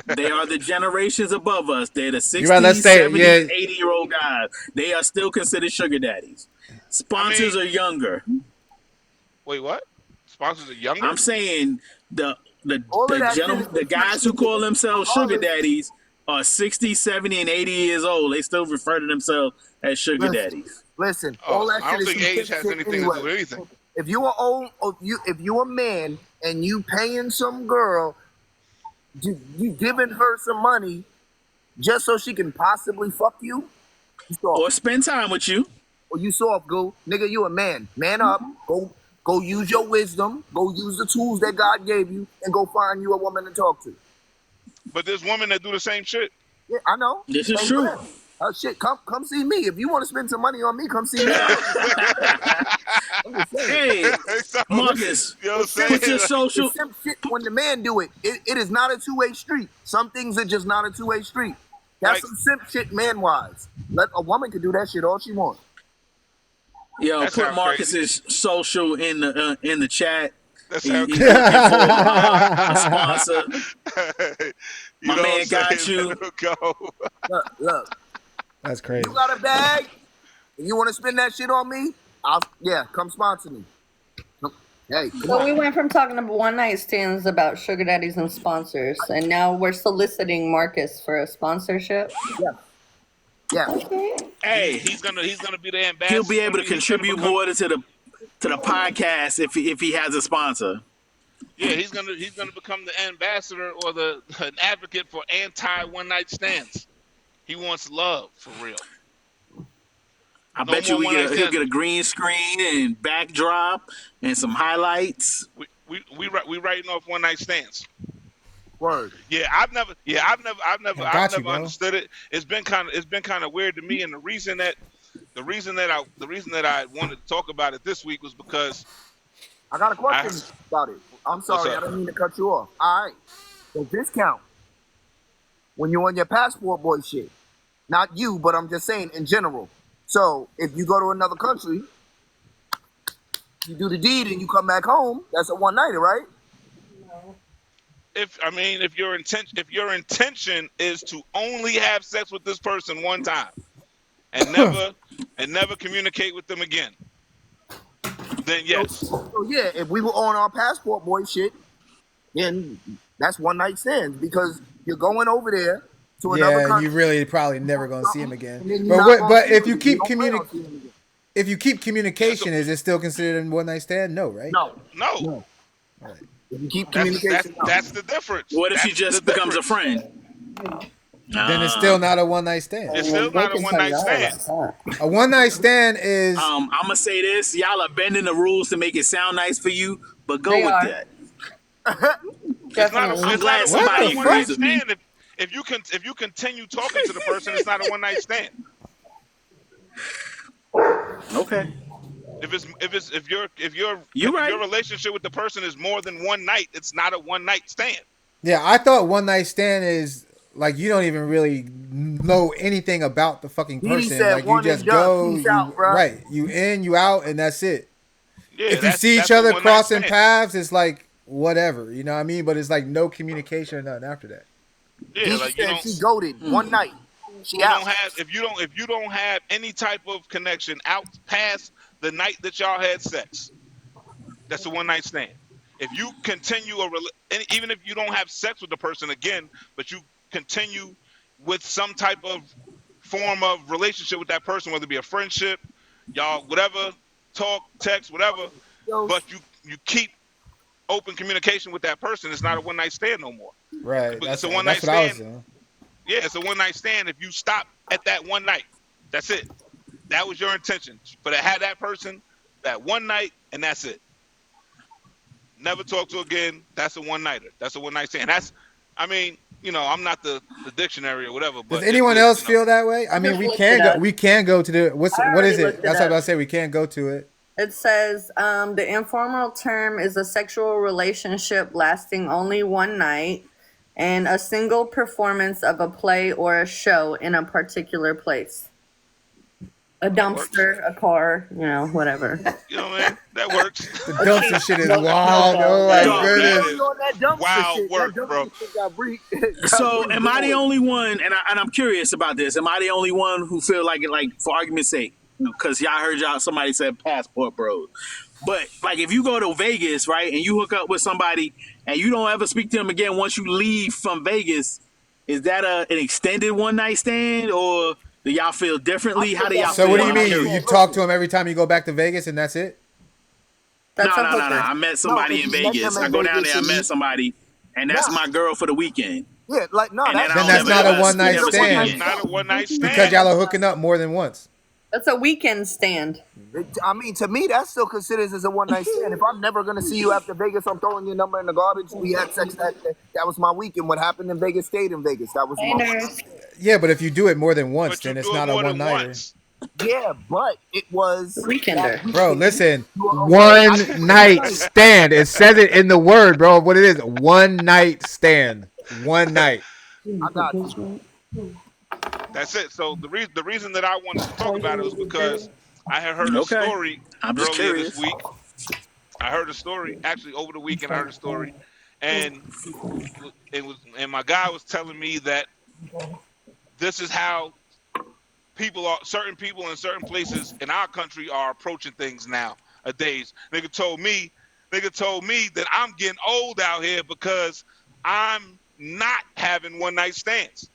They are the generations above us. They're the 60s, 70s, 80-year-old guys. They are still considered sugar daddies. Sponsors are younger. Wait, what? Sponsors are younger? I'm saying the guys who call themselves sugar daddies are 60, 70, and 80 years old. They still refer to themselves as sugar daddies. Listen, all that shit I don't think age has anything to do with anything. If you are old, if you a man and you paying some girl, you giving her some money just so she can possibly fuck you, or spend time with you, or you soft, go nigga, you a man. Man up, go use your wisdom, go use the tools that God gave you, and go find you a woman to talk to. But there's women that do the same shit. Yeah, I know. This is true. Shit, come see me. If you want to spend some money on me, come see me. Hey, Marcus, what's your social? Shit, when the man do it, it is not a two-way street. Some things are just not a two-way street. That's some simp shit man-wise. A woman can do that shit all she wants. Yo, put Marcus's social in the chat. That's he's how looking for a sponsor. My man got you. Look. That's crazy. You got a bag and you want to spend that shit on me? Come sponsor me. Hey, So we went from talking about one night stands about sugar daddies and sponsors, and now we're soliciting Marcus for a sponsorship. Yeah. Okay. Hey, he's gonna be the ambassador. He'll be able to contribute more to the podcast if he has a sponsor. Yeah, he's gonna become the ambassador or an advocate for anti one night stands. He wants love for real. I bet you he'll get a green screen and backdrop and some highlights. We writing off one night stands. Word. I've never bro. understood it. It's been kind of weird to me, and the reason that I wanted to talk about it this week was because I got a question about it. I'm sorry, I didn't mean to cut you off. All right. Does this count when you're on your passport boy shit? Not you, but I'm just saying in general. So if you go to another country, you do the deed and you come back home, that's a one-nighter, right? If your intention is to only have sex with this person one time and never communicate with them again, then yes. So yeah, if we were on our passport boy shit, then that's one night stands because you're going over there to another country. You really probably never gonna see him again. But if you keep communication, is it still considered a one night stand? No, right? No. Right. If you keep communication, that's the difference. What if she just becomes a friend? Then it's still not a one night stand. It's still not a one night stand. A one night stand is. I'm gonna say this: y'all are bending the rules to make it sound nice for you, but go with that. I'm glad somebody agrees with me. If you continue talking to the person, it's not a one night stand. Okay. If your relationship with the person is more than one night, it's not a one night stand. Yeah, I thought one night stand is like you don't even really know anything about the fucking person. Like you just go, you in, you out, and that's it. Yeah, if you see each other crossing paths, it's like whatever, you know what I mean? But it's like no communication or nothing after that. Yeah, like she goated one night. She out. If you don't have any type of connection out past the night that y'all had sex, that's a one night stand. If you continue even if you don't have sex with the person again, but you continue with some type of form of relationship with that person, whether it be a friendship, y'all whatever, talk, text, whatever, but you keep open communication with that person, it's not a one night stand no more. Right. It's a one night stand. Yeah, it's a one night stand if you stop at that one night. That's it. That was your intention. But I had that person that one night and that's it. Never talk to again. That's a one nighter. That's a one night stand. I'm not the dictionary or whatever. But does anyone else feel that way? I mean, we can go to the what is it? That's what I was about to say. We can't go to it. It says the informal term is a sexual relationship lasting only one night and a single performance of a play or a show in a particular place. A dumpster, a car, whatever. You know what I mean? That works. The dumpster shit is wild. Oh my goodness. Wild work, bro. So am I the only one, and I'm curious about this, am I the only one who feel like it, like for argument's sake, because y'all heard somebody said passport bros. But like if you go to Vegas, right, and you hook up with somebody and you don't ever speak to them again once you leave from Vegas, is that an extended one night stand or do y'all feel differently? How do y'all feel? So what do you mean? You talk to them every time you go back to Vegas and that's it? No. I met somebody in Vegas. I go down there, I met somebody, and that's my girl for the weekend. Yeah, like no, that's not a one night stand. It's not a one night stand. Because y'all are hooking up more than once. That's a weekend stand. To me, that still considers as a one night stand. If I'm never gonna see you after Vegas, I'm throwing your number in the garbage. We had sex that was my weekend. What happened in Vegas stayed in Vegas. That was my Yeah, but if you do it more than once, then it's not a one nighter. Yeah, but it was weekender. Bro, listen. One night stand. It says it in the word, bro. What it is. One night stand. One night. I got you. That's it. So the reason that I wanted to talk about it was because I had heard a story earlier this week. I heard a story actually over the weekend. I heard a story, and my guy was telling me that this is how certain people in certain places in our country are approaching things nowadays. Nigga told me that I'm getting old out here because I'm not having one night stands.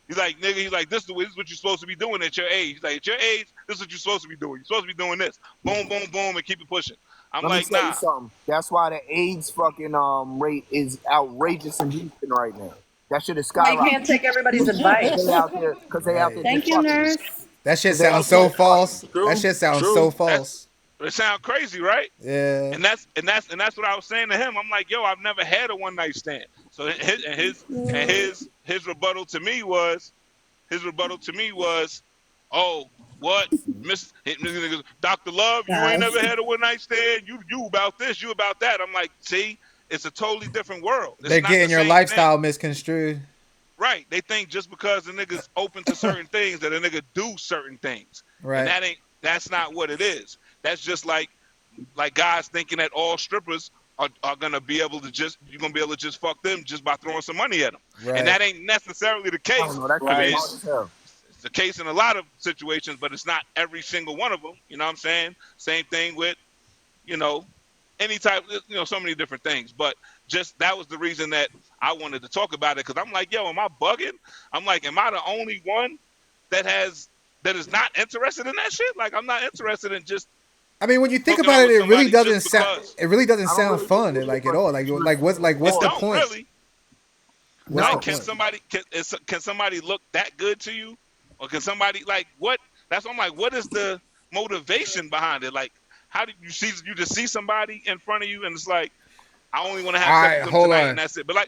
He's like, nigga, this is what you're supposed to be doing at your age. He's like, at your age, this is what you're supposed to be doing. You're supposed to be doing this. Boom, boom, boom, and keep it pushing. I'm Let like, me tell nah. you something. That's why the AIDS fucking rate is outrageous in Houston right now. That shit is skyrocketing. They can't take everybody's advice. They out there because they out there. Thank you, nurse. That shit sounds so false. That shit sounds so false. It sounds crazy, right? Yeah. And that's what I was saying to him. I'm like, yo, I've never had a one night stand. So his rebuttal to me was, oh, what, Dr. Love, you ain't Guys. never had a one night stand. You about this, you about that. I'm like, see, it's a totally different world. It's They're not the getting your same lifestyle thing. misconstrued. Right. They think just because the nigga's open to certain things that a nigga do certain things. Right. And that's not what it is. That's just like guys thinking that all strippers are gonna be able to you're gonna be able to just fuck them just by throwing some money at them. Right. And that ain't necessarily the case. Right. It's the case in a lot of situations, but it's not every single one of them. You know what I'm saying? Same thing with, any type, so many different things. But just that was the reason that I wanted to talk about it, because I'm like, yo, am I bugging? I'm like, am I the only one that is not interested in that shit? Like, I'm not interested in just. I mean, when you think about it, it really doesn't sound. It really doesn't sound fun, like at all. What's the point? Really. Like, can somebody look that good to you, or can somebody what? That's what I'm like. What is the motivation behind it? Like, how do you see? You just see somebody in front of you, and it's like, I only want to have sex with them tonight, and that's it. But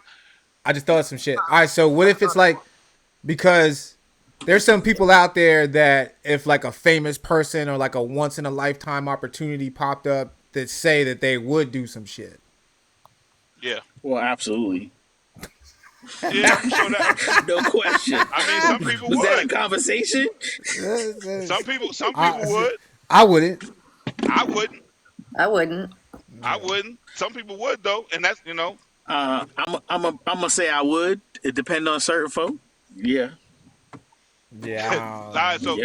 I just thought of some shit. All right, so what if it's because there's some people out there that if a famous person or a once in a lifetime opportunity popped up, that say that they would do some shit. Yeah. Well, absolutely. Yeah, I'm sure that. No question. I mean, some people would. Was that a conversation? Some people would. I wouldn't. I wouldn't. I wouldn't. I wouldn't. Some people would though, and that's I'm gonna say I would. It depends on certain folk. Yeah. Yeah. All right, so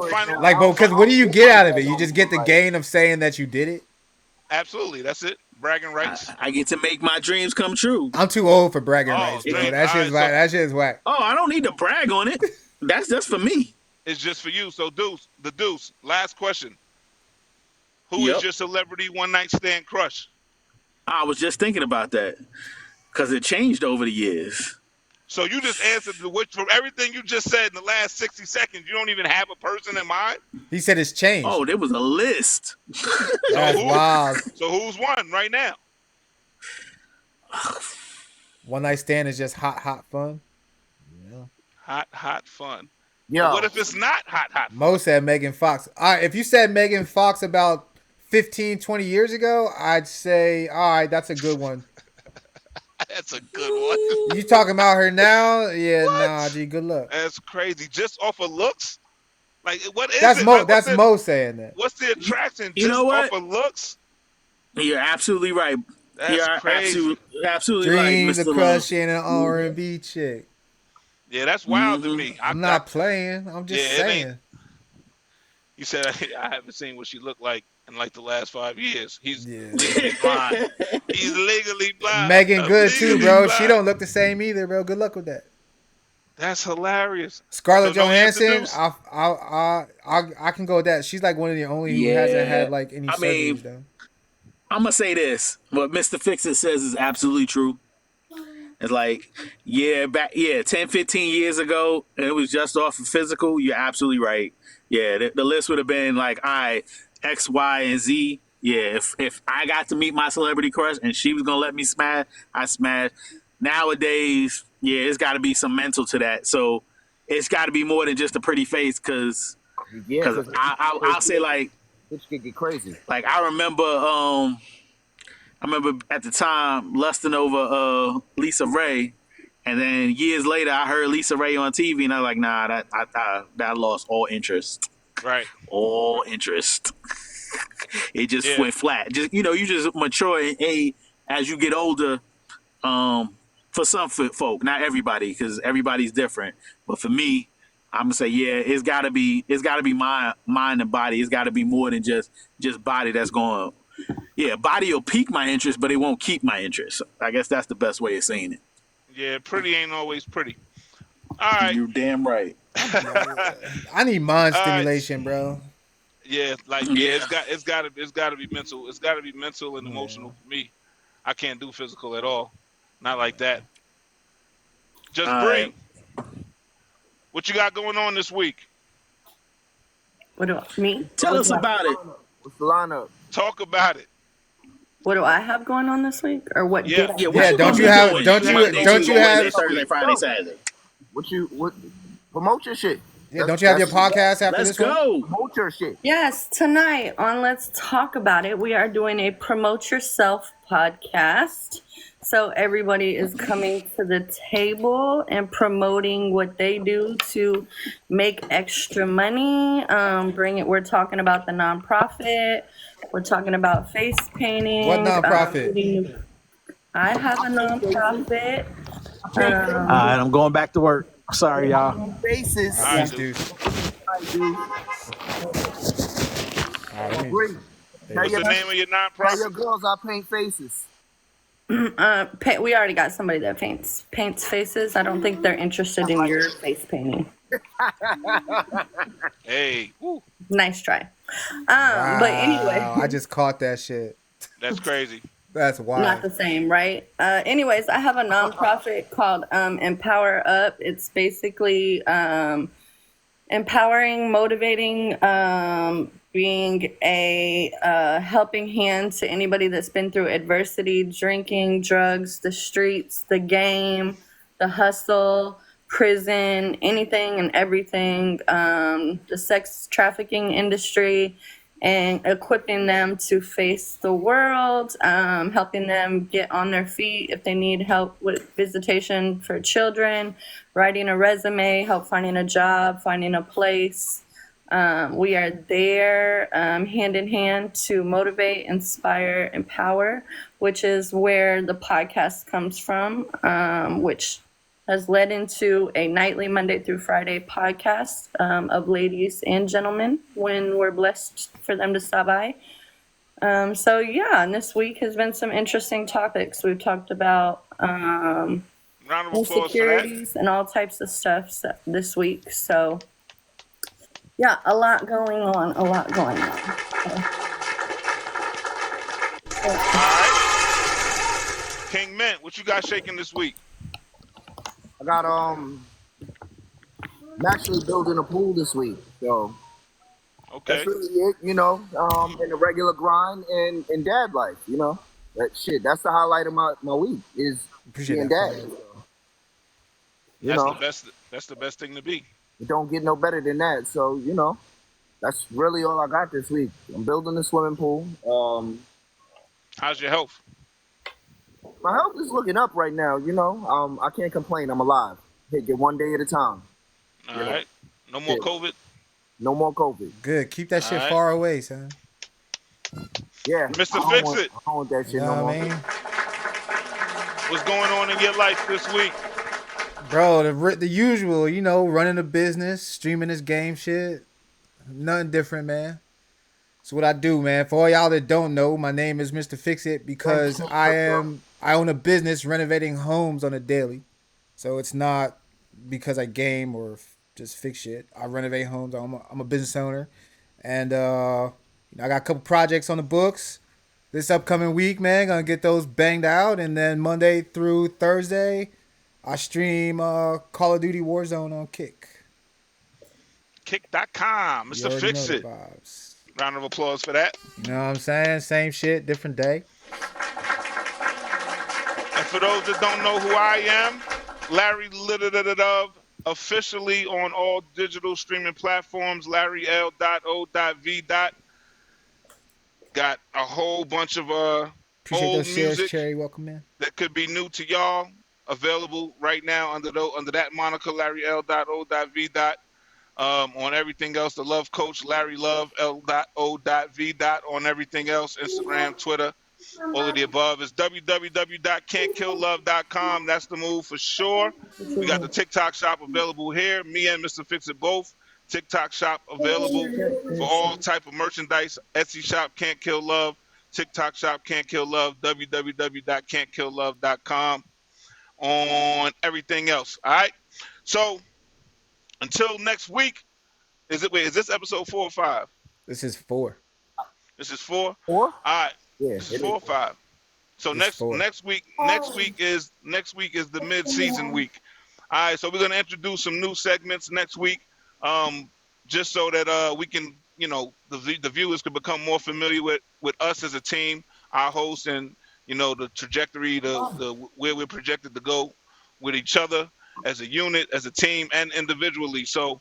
final. Because what do you get out of it? You just get the gain of saying that you did it. Absolutely, that's it. Bragging rights. I get to make my dreams come true. I'm too old for bragging rights, bro. That shit's whack. That shit's whack. Oh, I don't need to brag on it. That's just for me. It's just for you. So, Deuce. Last question. Who is your celebrity one night stand crush? I was just thinking about that because it changed over the years. So you just answered from everything you just said in the last 60 seconds. You don't even have a person in mind? He said it's changed. Oh, there was a list. That's wild. So who's one right now? One night stand is just hot fun. Yeah. Hot fun. Yeah. What if it's not hot fun? Mo said Megan Fox. All right, if you said Megan Fox about 15, 20 years ago, I'd say, all right, that's a good one. That's a good one. You talking about her now? Yeah, nah, G, good luck. That's crazy. Just off of looks? Like, what is that's it? Mo, that's Mo saying that. What's the attraction? You know what? Off of looks? You're absolutely right. That's crazy. Absolutely Dreams, right, a crush, and an R&B chick. Yeah, that's wild to me. I'm not playing. I'm just saying. You said I haven't seen what she looked like in the last 5 years. He's legally blind. He's legally blind. Megan good too, bro. Blind. She don't look the same either, bro. Good luck with that. That's hilarious. Scarlett Johansson, I can go with that. She's one of the only who hasn't had any surgeries though. I'm gonna say this. What Mr. Fix-It says is absolutely true. It's 10, 15 years ago, and it was just off of physical. You're absolutely right. Yeah, the list would have been all right, X, Y, and Z. Yeah, if I got to meet my celebrity crush and she was gonna let me smash, I smashed. Nowadays, it's got to be some mental to that. So it's got to be more than just a pretty face, because I'll say it could get crazy. I remember at the time lusting over Lisa Ray, and then years later I heard Lisa Ray on TV, and I was like, nah, that lost all interest. Right. All interest. It just went flat. Just you just mature in age as you get older. For some folk, not everybody, because everybody's different. But for me, I'm gonna say, it's gotta be my mind and body. It's gotta be more than just body that's going. Yeah, body will pique my interest, but it won't keep my interest. I guess that's the best way of saying it. Yeah, pretty ain't always pretty. All right. You're damn right. I need mind stimulation, bro. Yeah, it's gotta be mental. It's gotta be mental and emotional for me. I can't do physical at all. Not like that. Just Bree. What you got going on this week? What about me? Tell us about it. What's the lineup? Talk about it. What do I have going on this week, or what Yeah. did I? Yeah, what Yeah, you don't gonna you be have doing? don't you Monday, don't you Tuesday, Wednesday, have Thursday, Friday, No. Saturday. What promote your shit. yeah, don't you have your podcast after Let's this one? go. Promote your shit. Yes, tonight on Let's Talk About It, we are doing a Promote Yourself podcast. So everybody is coming to the table and promoting what they do to make extra money. We're talking about the nonprofit. We're talking about face painting. What nonprofit? I have a nonprofit. I paint faces. All right, I'm going back to work. Sorry, y'all. Faces. All All right, right, peace, dude. dude. I do. All right, let me. Great. What's the name of your Tell your nonprofit? girls I paint faces. We already got somebody that paints faces. I don't think they're interested in your face painting. Hey, woo, Nice try. Wow, But anyway, I just caught that shit. that's crazy. That's not wild. the same, right? Anyways, I have a nonprofit called Empower Up. It's basically empowering, motivating, being a helping hand to anybody that's been through adversity, drinking, drugs, the streets, the game, the hustle, prison, anything and everything, the sex trafficking industry, and equipping them to face the world, helping them get on their feet if they need help with visitation for children, writing a resume, help finding a job, finding a place. We are there hand in hand to motivate, inspire, empower, which is where the podcast comes from, which has led into a nightly Monday through Friday podcast of ladies and gentlemen when we're blessed for them to stop by. And this week has been some interesting topics. We've talked about Round of applause for that. insecurities and all types of stuff this week. So, yeah, a lot going on. All right. King Mint, what you got shaking this week? I got I'm actually building a pool this week, so Okay. that's really it. In the regular grind and dad life. That's the highlight of my week is Appreciate being that. dad. That's the best thing to be. It don't get no better than that. So that's really all I got this week. I'm building a swimming pool. How's your health? My health is looking up right now. I can't complain. I'm alive. Take it one day at a time. All right. No more COVID? No more COVID. Good. Keep that shit All right. far away, son. Yeah. Mr. Fix It. I don't want that shit You know no more. what I mean? What's going on in your life this week? Bro, the usual, running a business, streaming this game shit. Nothing different, man. It's what I do, man. For all y'all that don't know, my name is Mr. Fix It because I own a business renovating homes on a daily. So it's not because I game or just fix shit. I renovate homes. I'm a business owner. And I got a couple projects on the books this upcoming week, man. Gonna get those banged out. And then Monday through Thursday, I stream Call of Duty Warzone on Kick. Kick.com. Mr. Fix It. Vibes. Round of applause for that. You know what I'm saying? Same shit, different day. And for those that don't know who I am, Larry Love, officially on all digital streaming platforms, LarryL.O.V. Got a whole bunch of Appreciate old those shares, music Cherry. Welcome in. that could be new to y'all, available right now under that moniker, LarryL.O.V. On everything else, the Love Coach, Larry Love, L.O.V. on everything else, Instagram, Twitter, all of the above. It's www.can'tkilllove.com. That's the move for sure. We got the TikTok shop available here. Me and Mr. Fix It both. TikTok shop available for all type of merchandise. Etsy shop, Can't Kill Love. TikTok shop, Can't Kill Love. www.can'tkilllove.com. On everything else. All right. So until next week, is this episode 4 or 5? This is 4. This is 4? 4? All right. Yeah. This is 4 or 5. So next week is the mid-season week. All right, so we're gonna introduce some new segments next week, just so that we can, the viewers can become more familiar with us as a team. our hosts and the trajectory, the where we're projected to go with each other as a unit, as a team, and individually. So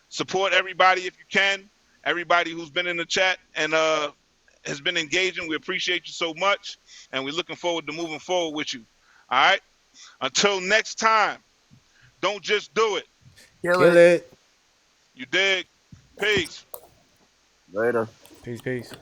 support everybody if you can. Everybody who's been in the chat and has been engaging, we appreciate you so much, and we're looking forward to moving forward with you. All right. Until next time, don't just do it. Kill Kill it. it. You dig? Peace. Later. Peace, peace.